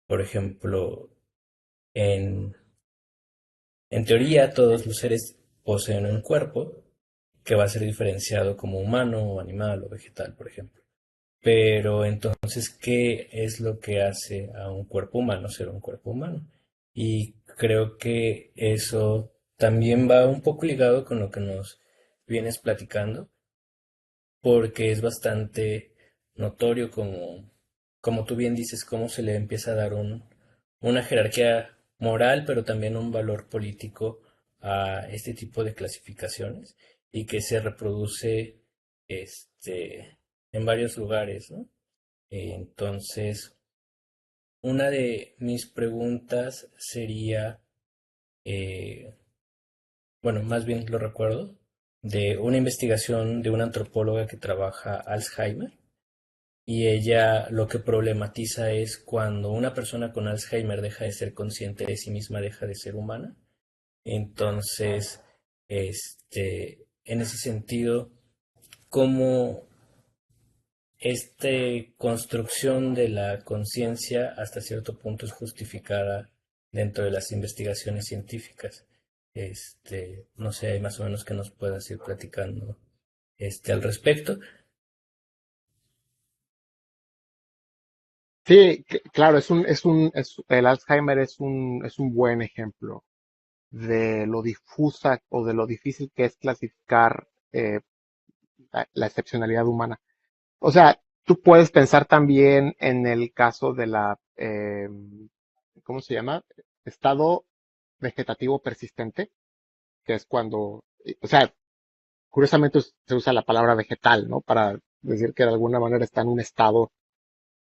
Por ejemplo, en En teoría, todos los seres poseen un cuerpo que va a ser diferenciado como humano o animal o vegetal, por ejemplo. Pero entonces, ¿qué es lo que hace a un cuerpo humano ser un cuerpo humano? Y creo que eso también va un poco ligado con lo que nos vienes platicando, porque es bastante notorio como tú bien dices, cómo se le empieza a dar una jerarquía moral, pero también un valor político a este tipo de clasificaciones y que se reproduce en varios lugares, ¿no? Entonces, una de mis preguntas sería, eh, bueno, más bien lo recuerdo, de una investigación de una antropóloga que trabaja Alzheimer y ella lo que problematiza es cuando una persona con Alzheimer deja de ser consciente de sí misma, deja de ser humana. Entonces, en ese sentido, cómo esta construcción de la conciencia hasta cierto punto es justificada dentro de las investigaciones científicas. No sé, hay más o menos que nos puedas ir platicando al respecto. Sí, claro, el Alzheimer es un buen ejemplo de lo difusa o de lo difícil que es clasificar la excepcionalidad humana. O sea, tú puedes pensar también en el caso de ¿cómo se llama? Estado vegetativo persistente, que es cuando, o sea, curiosamente se usa la palabra vegetal, ¿no? Para decir que de alguna manera está en un estado,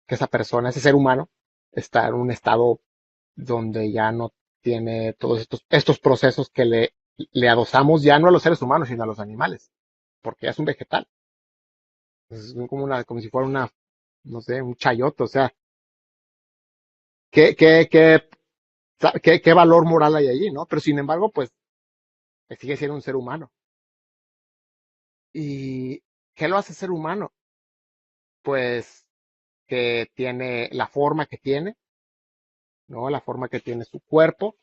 que esa persona, ese ser humano, está en un estado donde ya no tiene todos estos procesos que le adosamos ya no a los seres humanos, sino a los animales. porque es un vegetal. Es como si fuera no sé, un chayote, o sea, ¿qué, qué, qué, qué valor moral hay allí, ¿no? Pero sin embargo, pues sigue siendo un ser humano. ¿Y qué lo hace ser humano? Pues que tiene la forma que tiene, ¿no? La forma que tiene su cuerpo.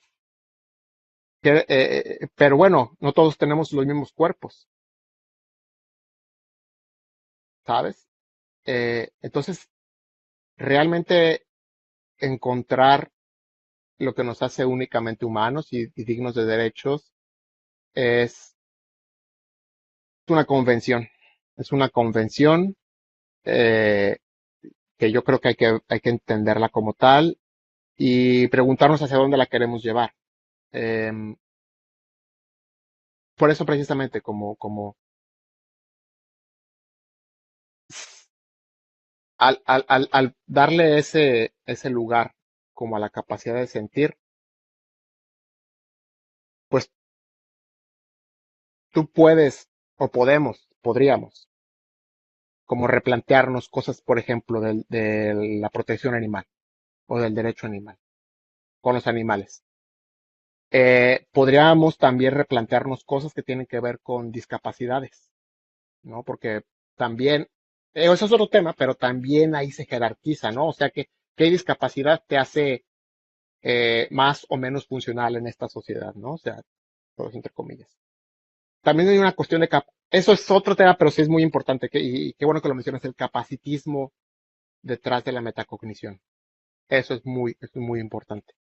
Pero bueno, no todos tenemos los mismos cuerpos, ¿sabes? Entonces, realmente encontrar lo que nos hace únicamente humanos y dignos de derechos es una convención. Es una convención eh, que yo creo que hay que entenderla como tal y preguntarnos hacia dónde la queremos llevar. Em, por eso precisamente al darle ese lugar como a la capacidad de sentir, pues tú puedes o podríamos como replantearnos cosas, por ejemplo, de la protección animal o del derecho animal con los animales. Podríamos también replantearnos cosas que tienen que ver con discapacidades, ¿no? Porque también, eso es otro tema, pero también ahí se jerarquiza, ¿no? O sea que, ¿qué discapacidad te hace más o menos funcional en esta sociedad, ¿no? O sea, todos entre comillas. También hay una cuestión eso es otro tema, pero sí es muy importante, y qué bueno que lo mencionas, el capacitismo detrás de la metacognición. Eso es muy importante.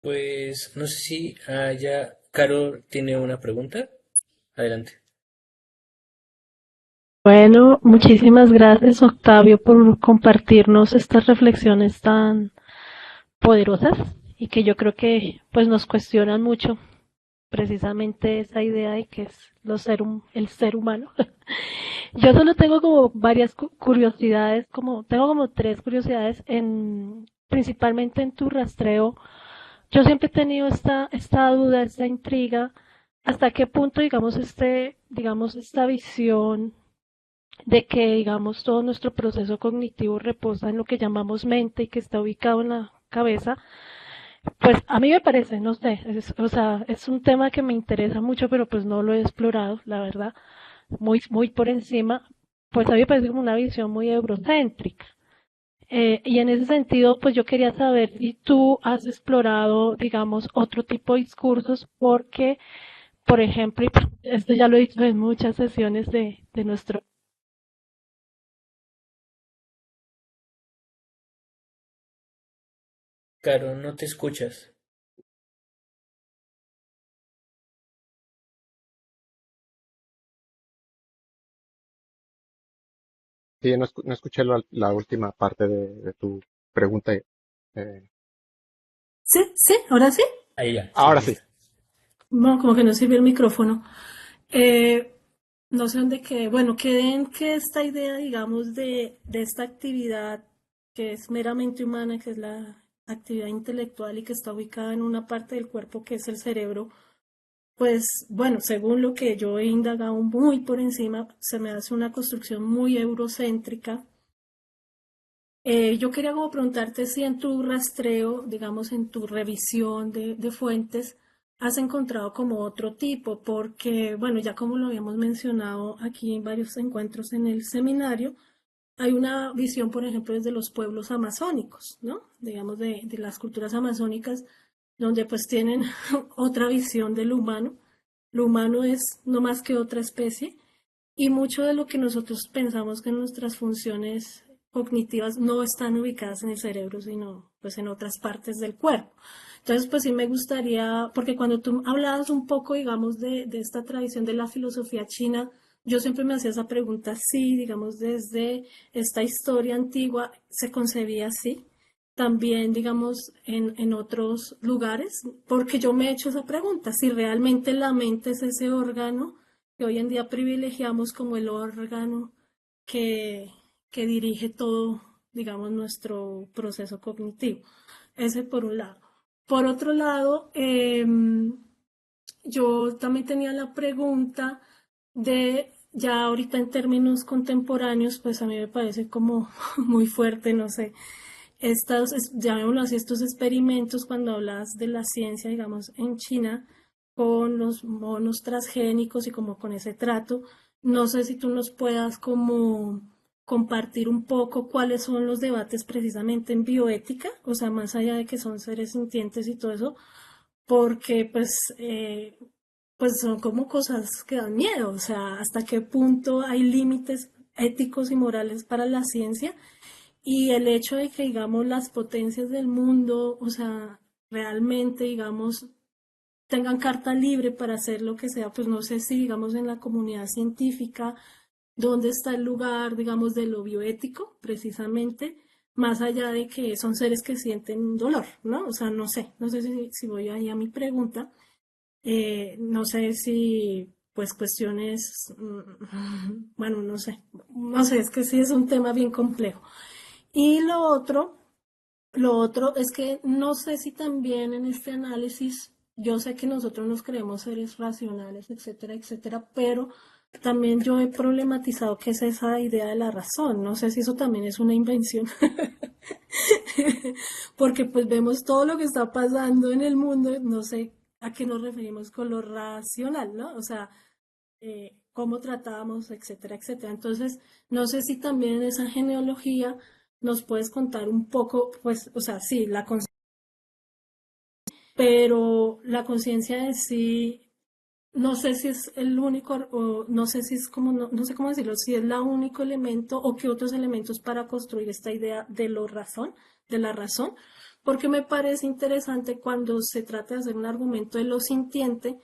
Pues no sé si ya Carol tiene una pregunta. Adelante. Bueno, muchísimas gracias, Octavio, por compartirnos estas reflexiones tan poderosas y que yo creo que pues nos cuestionan mucho precisamente esa idea de que es el ser humano. Yo solo tengo como varias curiosidades, tengo como tres curiosidades principalmente en tu rastreo. Yo siempre he tenido esta duda, esta intriga, hasta qué punto, digamos, esta visión de que, digamos, todo nuestro proceso cognitivo reposa en lo que llamamos mente y que está ubicado en la cabeza, pues a mí me parece, no sé, o sea, es un tema que me interesa mucho, pero pues no lo he explorado, la verdad, muy por encima, pues a mí me parece como una visión muy eurocéntrica. Y en ese sentido, pues yo quería saber si tú has explorado, digamos, otro tipo de discursos, porque, por ejemplo, y pues, esto ya lo he dicho en muchas sesiones de nuestro. Carol, no te escuchas. Sí, no escuché la última parte de tu pregunta. Sí, sí, ahora sí. Ahí ya, sí, Ahora sí. listo. No, como que no sirvió el micrófono. Eh, no sé dónde quedé. Bueno, quedé en que esta idea, digamos, de esta actividad que es meramente humana, que es la actividad intelectual y que está ubicada en una parte del cuerpo que es el cerebro, pues bueno, según lo que yo he indagado muy por encima, se me hace una construcción muy eurocéntrica. Yo quería como preguntarte si en tu rastreo, digamos, en tu revisión de fuentes, has encontrado como otro tipo, porque, bueno, ya como lo habíamos mencionado aquí en varios encuentros en el seminario, hay una visión, por ejemplo, desde los pueblos amazónicos, ¿no? Digamos, de las culturas amazónicas, donde pues tienen otra visión del humano. Lo humano es no más que otra especie y mucho de lo que nosotros pensamos que nuestras funciones cognitivas no están ubicadas en el cerebro, sino pues en otras partes del cuerpo. Entonces, pues sí me gustaría, porque cuando tú hablabas un poco, digamos, de esta tradición de la filosofía china, yo siempre me hacía esa pregunta, sí, digamos, desde esta historia antigua se concebía así, también, digamos, en otros lugares, porque yo me he hecho esa pregunta, si realmente la mente es ese órgano que hoy en día privilegiamos como el órgano que, que dirige todo, digamos, nuestro proceso cognitivo. Ese por un lado. Por otro lado, yo también tenía la pregunta de, ya ahorita en términos contemporáneos, pues a mí me parece como muy fuerte, no sé, llamémoslo así, estos experimentos cuando hablas de la ciencia, digamos, en China, con los monos transgénicos y como con ese trato, no sé si tú nos puedas como compartir un poco cuáles son los debates precisamente en bioética, o sea, más allá de que son seres sintientes y todo eso, porque pues son como cosas que dan miedo, o sea, hasta qué punto hay límites éticos y morales para la ciencia y el hecho de que, digamos, las potencias del mundo, o sea, realmente, digamos, tengan carta libre para hacer lo que sea, pues no sé si, digamos, en la comunidad científica, dónde está el lugar, digamos, de lo bioético, precisamente, más allá de que son seres que sienten dolor, ¿no? O sea, no sé si voy ahí a mi pregunta, no sé si, pues, cuestiones, bueno, no sé, es que sí es un tema bien complejo. Y lo otro es que no sé si también en este análisis, yo sé que nosotros nos creemos seres racionales, etcétera, etcétera, pero también yo he problematizado qué es esa idea de la razón. No sé si eso también es una invención, porque pues vemos todo lo que está pasando en el mundo, no sé a qué nos referimos con lo racional, ¿no? O sea, cómo tratamos, etcétera, etcétera. Entonces, no sé si también en esa genealogía nos puedes contar un poco, pues, o sea, sí, pero la conciencia de sí, no sé si es el único, o no sé si es como, no sé cómo decirlo, si es el único elemento o qué otros elementos para construir esta idea de la razón, porque me parece interesante cuando se trata de hacer un argumento de lo sintiente,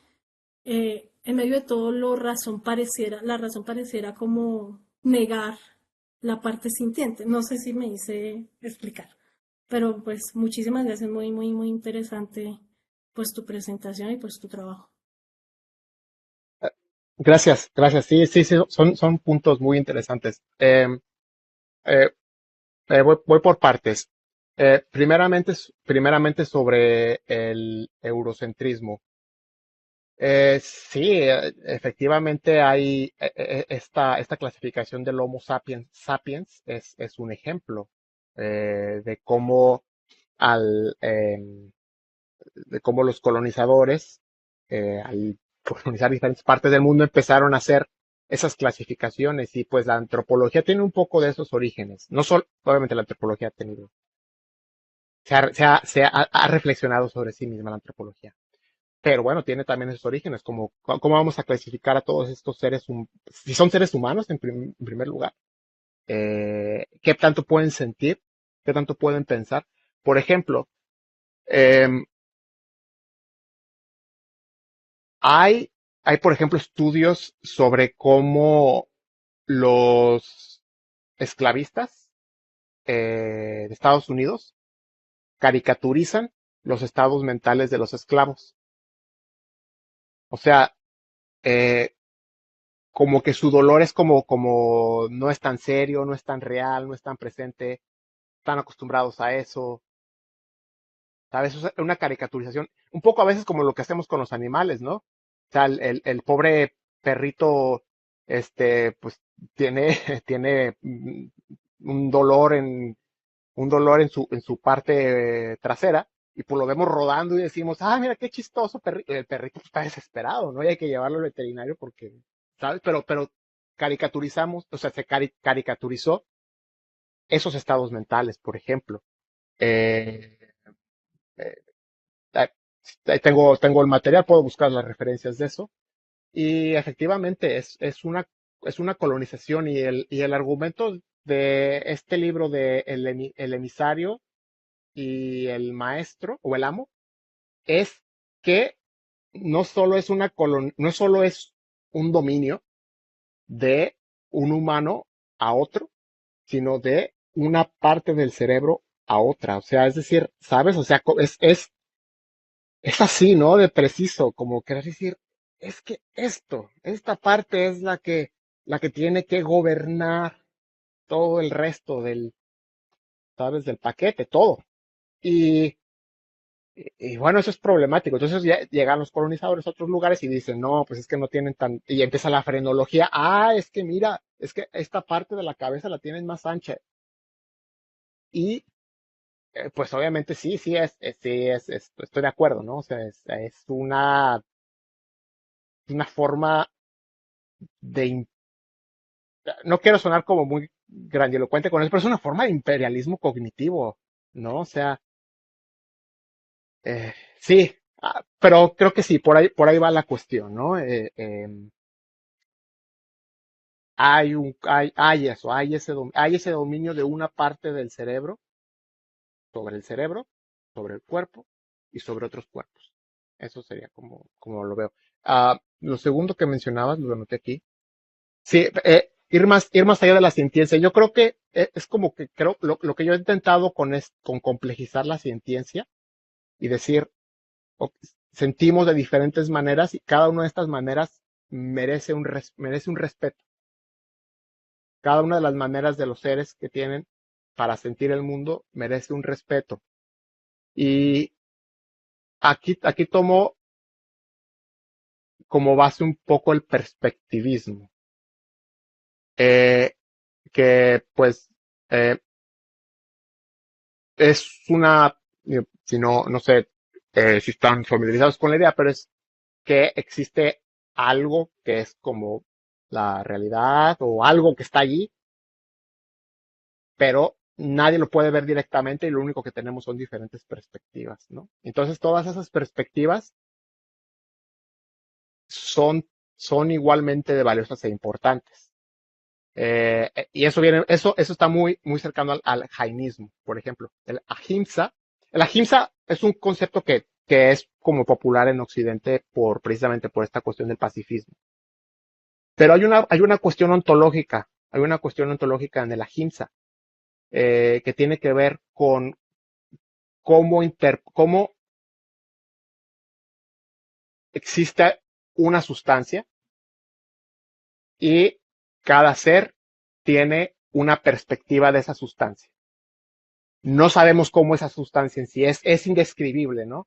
en medio de todo la razón pareciera como negar la parte sintiente. No sé si me hice explicar, pero pues muchísimas gracias, muy, muy, muy interesante pues tu presentación y pues tu trabajo. Gracias, gracias. Sí, sí, sí, son puntos muy interesantes. Eh, voy por partes. Primeramente sobre el eurocentrismo. Sí, efectivamente hay esta clasificación del Homo sapiens sapiens es un ejemplo de cómo al de cómo los colonizadores al colonizar diferentes partes del mundo empezaron a hacer esas clasificaciones y pues la antropología tiene un poco de esos orígenes. No solo, obviamente la antropología ha tenido, ha reflexionado sobre sí misma la antropología. Pero bueno, tiene también esos orígenes, como cómo vamos a clasificar a todos estos seres, si son seres humanos en primer lugar, qué tanto pueden sentir, qué tanto pueden pensar. Por ejemplo, em, hay, hay, por ejemplo, estudios sobre cómo los esclavistas de Estados Unidos caricaturizan los estados mentales de los esclavos. O sea, eh, como que su dolor es como no es tan serio, no es tan real, no es tan presente, están acostumbrados a eso, ¿sabes? Es una caricaturización, un poco a veces como lo que hacemos con los animales, ¿no? O sea, el pobre perrito, pues tiene, tiene un dolor en su parte trasera, y pues lo vemos rodando y decimos, ah, mira qué chistoso perrito. El perrito está desesperado, ¿no? Y hay que llevarlo al veterinario porque, ¿sabes? Pero caricaturizamos, o sea, caricaturizó esos estados mentales, por ejemplo. Eh, eh, tengo el material, puedo buscar las referencias de eso. Y efectivamente es una colonización y el argumento de este libro de El emisario y el maestro o el amo es que no solo es un dominio de un humano a otro, sino de una parte del cerebro a otra. O sea, es decir, ¿sabes? O sea, es así, ¿no? De preciso, como querer decir, es que esta parte es la que tiene que gobernar todo el resto ¿sabes? Del paquete, todo. Y Y bueno, eso es problemático. Entonces ya llegan los colonizadores a otros lugares y dicen, no, pues es que no tienen tan... Y empieza la frenología. Ah, es que mira, es que esta parte de la cabeza la tienen más ancha. Y pues obviamente sí, estoy de acuerdo, ¿no? O sea, es una forma de... No quiero sonar como muy grandilocuente con eso, pero es una forma de imperialismo cognitivo, ¿no? O sea, sí, pero creo que sí, por ahí va la cuestión, ¿no? Hay ese dominio de una parte del cerebro, sobre el cuerpo y sobre otros cuerpos. Eso sería como lo veo. Lo segundo que mencionabas, lo anoté aquí. Sí, ir más allá de la ciencia. Yo creo que es como que creo lo que yo he intentado con complejizar la ciencia y decir, ok, sentimos de diferentes maneras y cada una de estas maneras merece un respeto. Cada una de las maneras de los seres que tienen para sentir el mundo merece un respeto. Y aquí tomo como base un poco el perspectivismo, eh, que pues eh, es si no sé si están familiarizados con la idea, pero es que existe algo que es como la realidad o algo que está allí, pero nadie lo puede ver directamente y lo único que tenemos son diferentes perspectivas, ¿no? Entonces todas esas perspectivas son, son igualmente de valiosas e importantes. Y eso está muy, muy cercano al jainismo, por ejemplo. El ahimsa es un concepto que es como popular en Occidente precisamente por esta cuestión del pacifismo. Pero hay una cuestión ontológica en el ahimsa, que tiene que ver con cómo existe una sustancia y cada ser tiene una perspectiva de esa sustancia. No sabemos cómo esa sustancia en sí es indescribible, ¿no?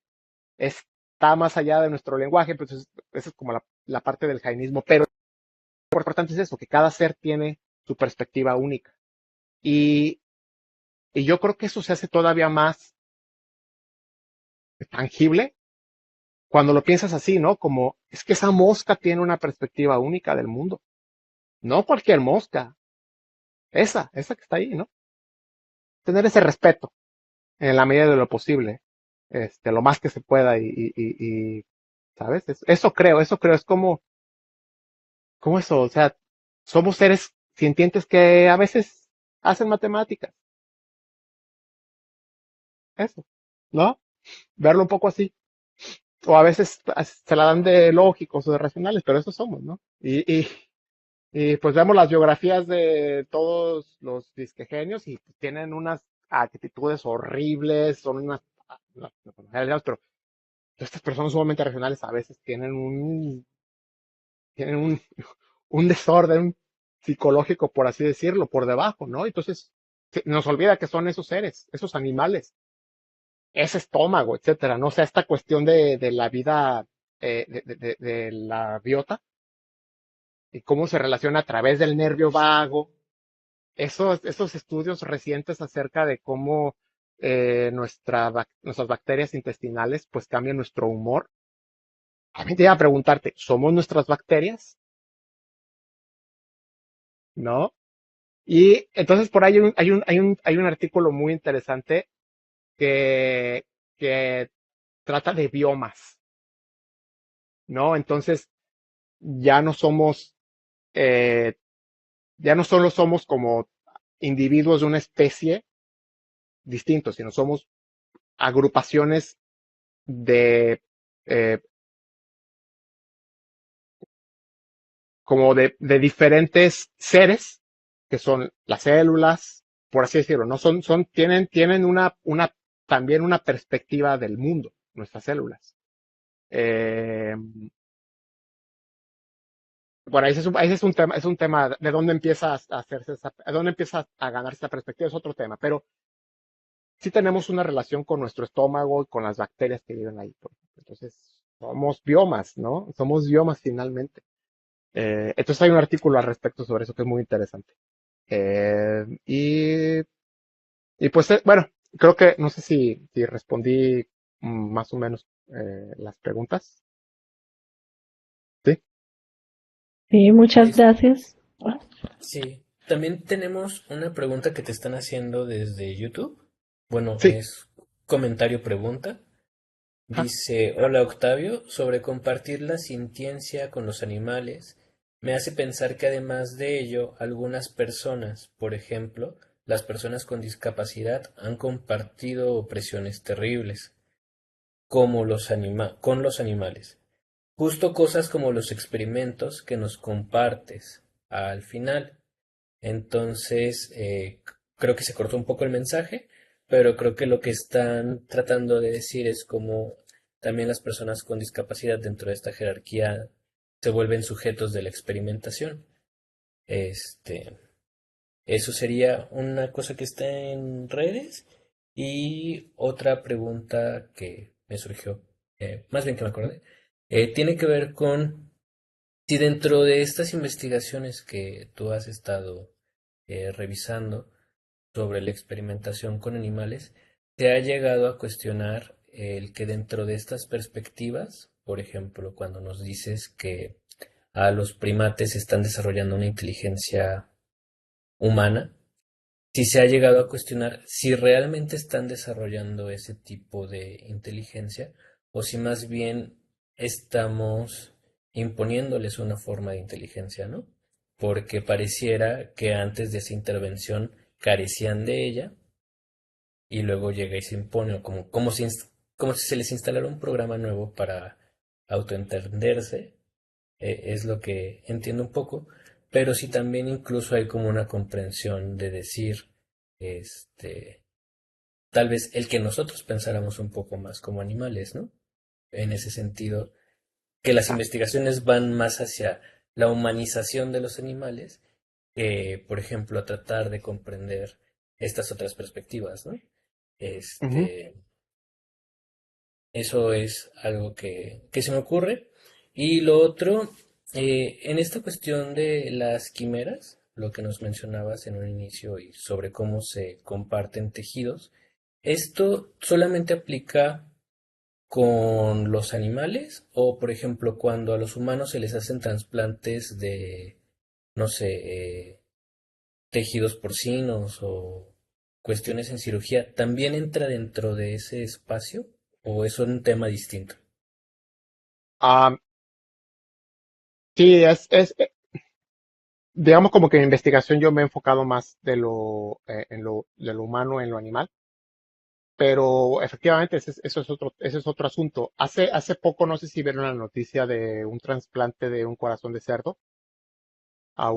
Está más allá de nuestro lenguaje, pues esa es como la parte del jainismo, pero lo importante es eso, que cada ser tiene su perspectiva única. Y, y yo creo que eso se hace todavía más tangible cuando lo piensas así, ¿no? Como es que esa mosca tiene una perspectiva única del mundo. No cualquier mosca, esa que está ahí, ¿no? Tener ese respeto en la medida de lo posible, lo más que se pueda ¿sabes? Eso creo, es como eso, o sea, somos seres sintientes que a veces hacen matemáticas, eso, ¿no? Verlo un poco así. O a veces se la dan de lógicos o de racionales, pero eso somos, ¿no? Y pues vemos las biografías de todos los disquegenios y tienen unas actitudes horribles, son unas realidades, pero estas personas sumamente racionales a veces tienen un desorden psicológico, por así decirlo, por debajo, ¿no? Entonces, nos olvida que son esos seres, esos animales, ese estómago, etcétera, ¿no? O sea, esta cuestión de la vida, de la biota y cómo se relaciona a través del nervio vago. Esos estudios recientes acerca de cómo nuestras bacterias intestinales pues cambian nuestro humor. A mí te iba a preguntarte, ¿somos nuestras bacterias? ¿No? Y entonces por ahí hay un artículo muy interesante que trata de biomas, ¿no? Entonces ya no somos, eh, ya no solo somos como individuos de una especie distintos, sino somos agrupaciones de, eh, como de diferentes seres, que son las células, por así decirlo, ¿no? Tienen también una perspectiva del mundo, nuestras células. Eh, bueno, ese es un tema, de dónde empieza a hacerse de dónde empieza a ganarse esa perspectiva, es otro tema, pero sí tenemos una relación con nuestro estómago y con las bacterias que viven ahí, por ejemplo. Entonces, somos biomas, ¿no? Somos biomas finalmente. Entonces hay un artículo al respecto sobre eso que es muy interesante. Eh, y, y pues, bueno, creo que, no sé si respondí más o menos las preguntas. Sí. Sí, muchas Es- gracias. sí, también tenemos una pregunta que te están haciendo desde YouTube. Bueno, Sí. es comentario pregunta. Ajá. Dice, hola Octavio, sobre compartir la sintiencia con los animales, me hace pensar que además de ello, algunas personas, por ejemplo, las personas con discapacidad, han compartido opresiones terribles, como con los animales. Justo cosas como los experimentos que nos compartes al final. Entonces, creo que se cortó un poco el mensaje, pero creo que lo que están tratando de decir es como también las personas con discapacidad dentro de esta jerarquía se vuelven sujetos de la experimentación. Este, eso sería una cosa que está en redes. Y otra pregunta que me surgió, más bien que me acordé, tiene que ver con si dentro de estas investigaciones que tú has estado revisando sobre la experimentación con animales, te ha llegado a cuestionar el que dentro de estas perspectivas, por ejemplo, cuando nos dices que a los primates están desarrollando una inteligencia humana, si se ha llegado a cuestionar si realmente están desarrollando ese tipo de inteligencia o si más bien estamos imponiéndoles una forma de inteligencia, ¿no? Porque pareciera que antes de esa intervención carecían de ella y luego llega y se impone, o como si se les instalara un programa nuevo para autoentenderse, es lo que entiendo un poco, pero sí también incluso hay como una comprensión de decir, este, tal vez el que nosotros pensáramos un poco más como animales, ¿no? En ese sentido, que las investigaciones van más hacia la humanización de los animales, por ejemplo, a tratar de comprender estas otras perspectivas, ¿no? Ujú. Este, Eso es algo que se me ocurre. Y lo otro, en esta cuestión de las quimeras, lo que nos mencionabas en un inicio y sobre cómo se comparten tejidos, ¿esto solamente aplica con los animales o, por ejemplo, cuando a los humanos se les hacen trasplantes de, no sé, tejidos porcinos o cuestiones en cirugía, también entra dentro de ese espacio o es un tema distinto? Ah, sí, digamos como que en investigación yo me he enfocado más de lo humano en lo animal, pero efectivamente ese es otro asunto. Hace poco, no sé si vieron la noticia de un trasplante de un corazón de cerdo a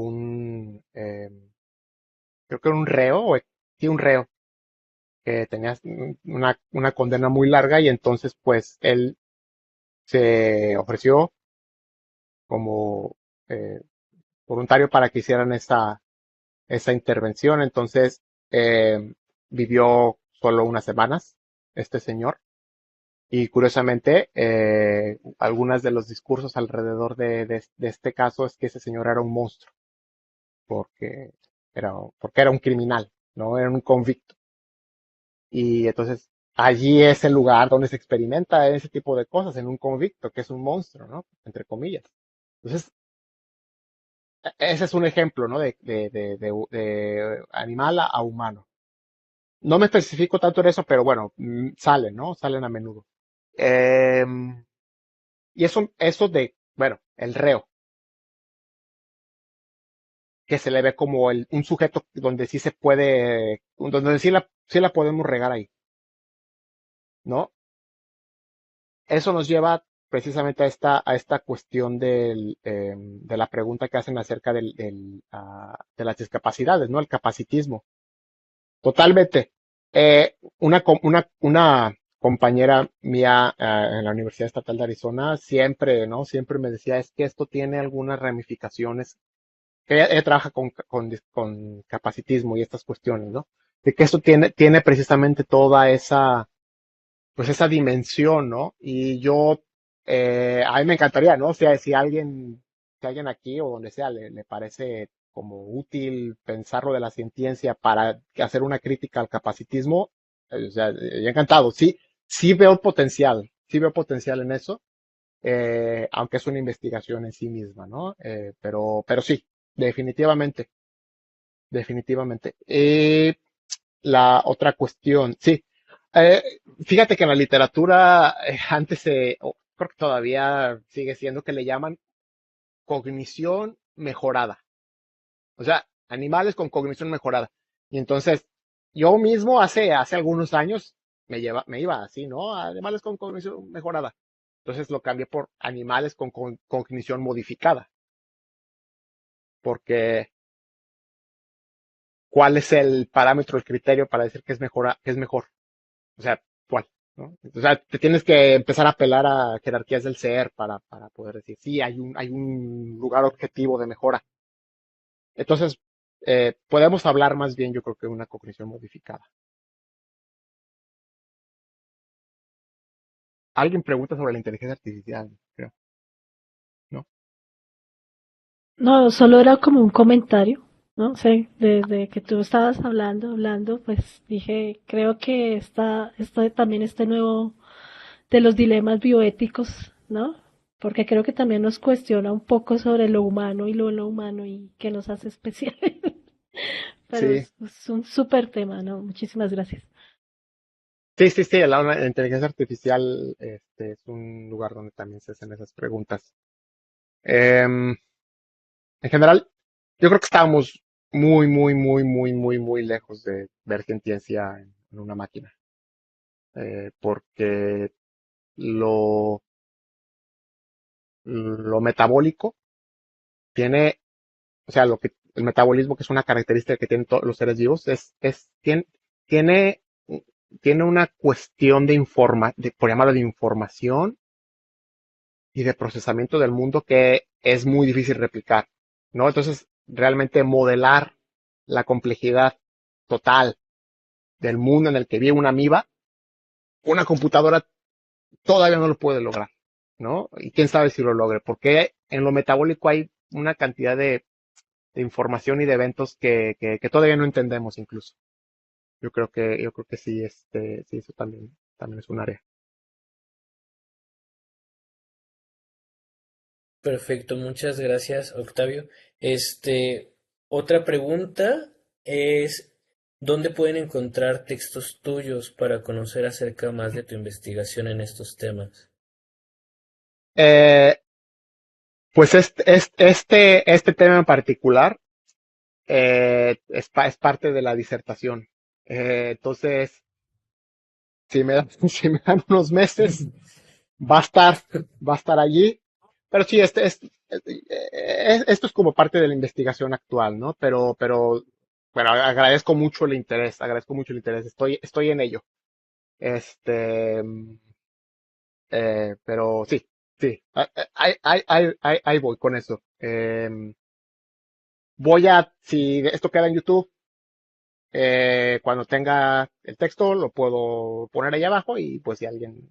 creo que era un reo, sí, un reo, que tenía una condena muy larga y entonces pues él se ofreció como eh, voluntario para que hicieran esa intervención. Entonces, vivió solo unas semanas este señor. Y curiosamente, algunos de los discursos alrededor de este caso es que ese señor era un monstruo, porque porque era un criminal, ¿no? Era un convicto. Y entonces, allí es el lugar donde se experimenta ese tipo de cosas, en un convicto, que es un monstruo, ¿no? Entre comillas. Entonces, ese es un ejemplo, ¿no? De animal a humano. No me especifico tanto en eso, pero bueno, salen, ¿no? Salen a menudo. Em, y eso bueno, el reo, que se le ve como un sujeto donde sí se puede, donde sí la podemos regar ahí, ¿no? Eso nos lleva precisamente a esta cuestión de la pregunta que hacen acerca de las discapacidades, ¿no? El capacitismo. Totalmente. Una compañera mía en la Universidad Estatal de Arizona siempre, ¿no? Siempre me decía, es que esto tiene algunas ramificaciones. Que ella trabaja con capacitismo y estas cuestiones, ¿no? de que esto tiene precisamente toda esa, pues esa dimensión, ¿no? Y yo, a mí me encantaría, ¿no? O sea, si alguien aquí o donde sea le parece como útil pensar lo de la ciencia para hacer una crítica al capacitismo, o sea, yo encantado. Sí, sí veo potencial en eso, aunque es una investigación en sí misma, ¿no? Pero sí, definitivamente, definitivamente. La otra cuestión, sí. Eh, Fíjate que en la literatura antes, creo que todavía sigue siendo que le llaman cognición mejorada. O sea, animales con cognición mejorada. Y entonces, yo mismo hace algunos años me iba así, ¿no? Animales con cognición mejorada. Entonces lo cambié por animales con cognición modificada. Porque, ¿cuál es el parámetro, el criterio para decir que es mejor? O sea, ¿cuál? ¿No? O sea, te tienes que empezar a apelar a jerarquías del ser para poder decir, sí, hay un lugar objetivo de mejora. Entonces, podemos hablar más bien, yo creo que de una cognición modificada. Alguien pregunta sobre la inteligencia artificial, creo, ¿no? No, solo era como un comentario, ¿no? Sé, desde que tú estabas hablando, pues dije, creo que también este nuevo de los dilemas bioéticos, ¿no? Porque creo que también nos cuestiona un poco sobre lo humano y lo no humano y qué nos hace especiales. Pero Sí, es un súper tema, ¿no? Muchísimas gracias. sí, sí, sí, la inteligencia artificial es un lugar donde también se hacen esas preguntas. En general, yo creo que estábamos muy, muy, muy, muy, muy, muy lejos de ver ciencia en una máquina. Porque lo, lo metabólico tiene, o sea, el metabolismo, que es una característica que tienen todos los seres vivos, tiene, tiene una cuestión por llamarlo de información y de procesamiento del mundo que es muy difícil replicar, ¿no? Entonces, realmente modelar la complejidad total del mundo en el que vive una amiba, una computadora todavía no lo puede lograr, ¿no? Y quién sabe si lo logre, porque en lo metabólico hay una cantidad de información y de eventos que todavía no entendemos incluso. Yo creo que sí, sí, eso también es un área. Perfecto, muchas gracias, Octavio. Otra pregunta es, ¿dónde pueden encontrar textos tuyos para conocer acerca más de tu investigación en estos temas? Eh, pues este tema en particular es parte de la disertación. Entonces, si me dan unos meses, va a estar, va a estar allí. Pero sí, esto es como parte de la investigación actual, ¿no? Bueno, agradezco mucho el interés, estoy en ello. Este, pero sí, sí, ahí voy con eso. Si esto queda en YouTube, cuando tenga el texto, lo puedo poner ahí abajo y pues si alguien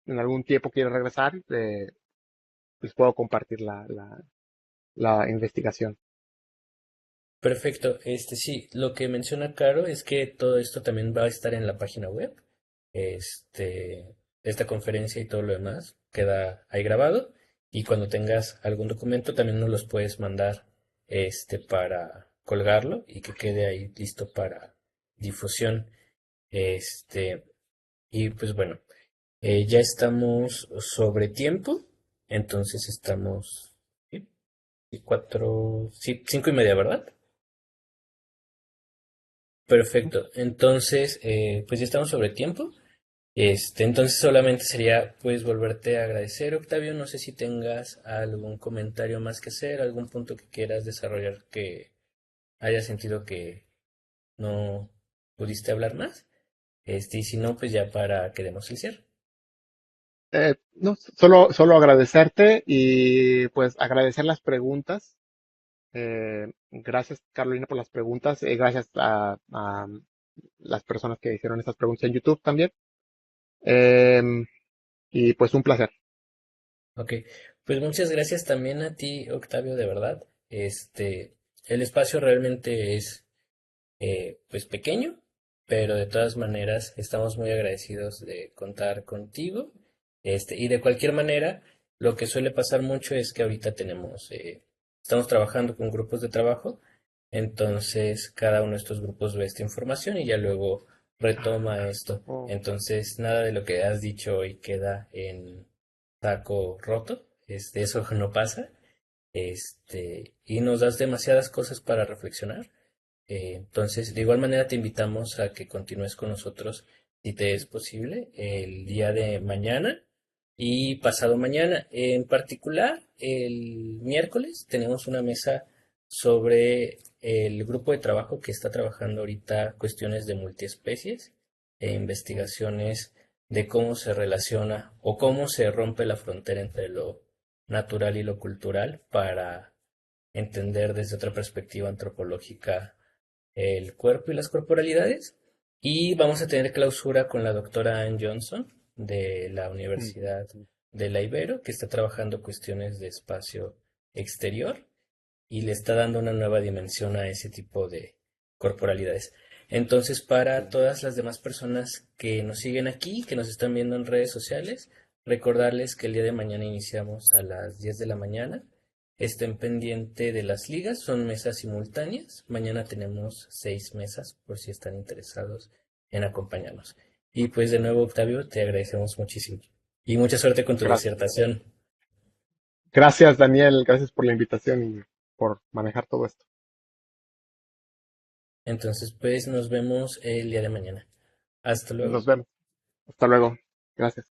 en algún tiempo quiere regresar, les puedo compartir la investigación. Perfecto, sí, lo que menciona Caro es que todo esto también va a estar en la página web. Esta conferencia y todo lo demás queda ahí grabado. Y cuando tengas algún documento también nos los puedes mandar para colgarlo y que quede ahí listo para difusión. Este, y pues bueno, ya estamos sobre tiempo, entonces estamos ¿sí? Y cuatro, sí, 5:30, ¿verdad? Perfecto. Entonces, pues ya estamos sobre tiempo. Entonces solamente sería pues volverte a agradecer, Octavio. No sé si tengas algún comentario más que hacer, algún punto que quieras desarrollar que hayas sentido que no pudiste hablar más. Y si no, pues ya para que demos el cierre. No, solo agradecerte y pues agradecer las preguntas. Gracias, Carolina, por las preguntas. Gracias las personas que hicieron estas preguntas en YouTube también. Em, y pues un placer. Ok, pues muchas gracias también a ti, Octavio, de verdad. El espacio realmente es pues pequeño, pero de todas maneras estamos muy agradecidos de contar contigo. Y de cualquier manera, lo que suele pasar mucho es que ahorita estamos trabajando con grupos de trabajo, entonces cada uno de estos grupos ve esta información y ya luego retoma esto. Oh, Entonces, nada de lo que has dicho hoy queda en saco roto, eso no pasa, y nos das demasiadas cosas para reflexionar. Entonces, de igual manera te invitamos a que continúes con nosotros, si te es posible, el día de mañana y pasado mañana. En particular, el miércoles tenemos una mesa sobre el grupo de trabajo que está trabajando ahorita cuestiones de multiespecies e investigaciones de cómo se relaciona o cómo se rompe la frontera entre lo natural y lo cultural para entender desde otra perspectiva antropológica el cuerpo y las corporalidades. Y vamos a tener clausura con la doctora Ann Johnson de la Universidad de la Ibero, que está trabajando cuestiones de espacio exterior y le está dando una nueva dimensión a ese tipo de corporalidades. Entonces, para todas las demás personas que nos siguen aquí, que nos están viendo en redes sociales, recordarles que el día de mañana iniciamos a las 10 de la mañana. Estén pendiente de las ligas, son mesas simultáneas. Mañana tenemos 6 mesas por si están interesados en acompañarnos. Y pues de nuevo, Octavio, te agradecemos muchísimo. Y mucha suerte con tu gracias. disertación. Gracias, Daniel. Gracias por la invitación y por manejar todo esto. Entonces, pues nos vemos el día de mañana. Hasta luego. Nos vemos. Hasta luego. Gracias.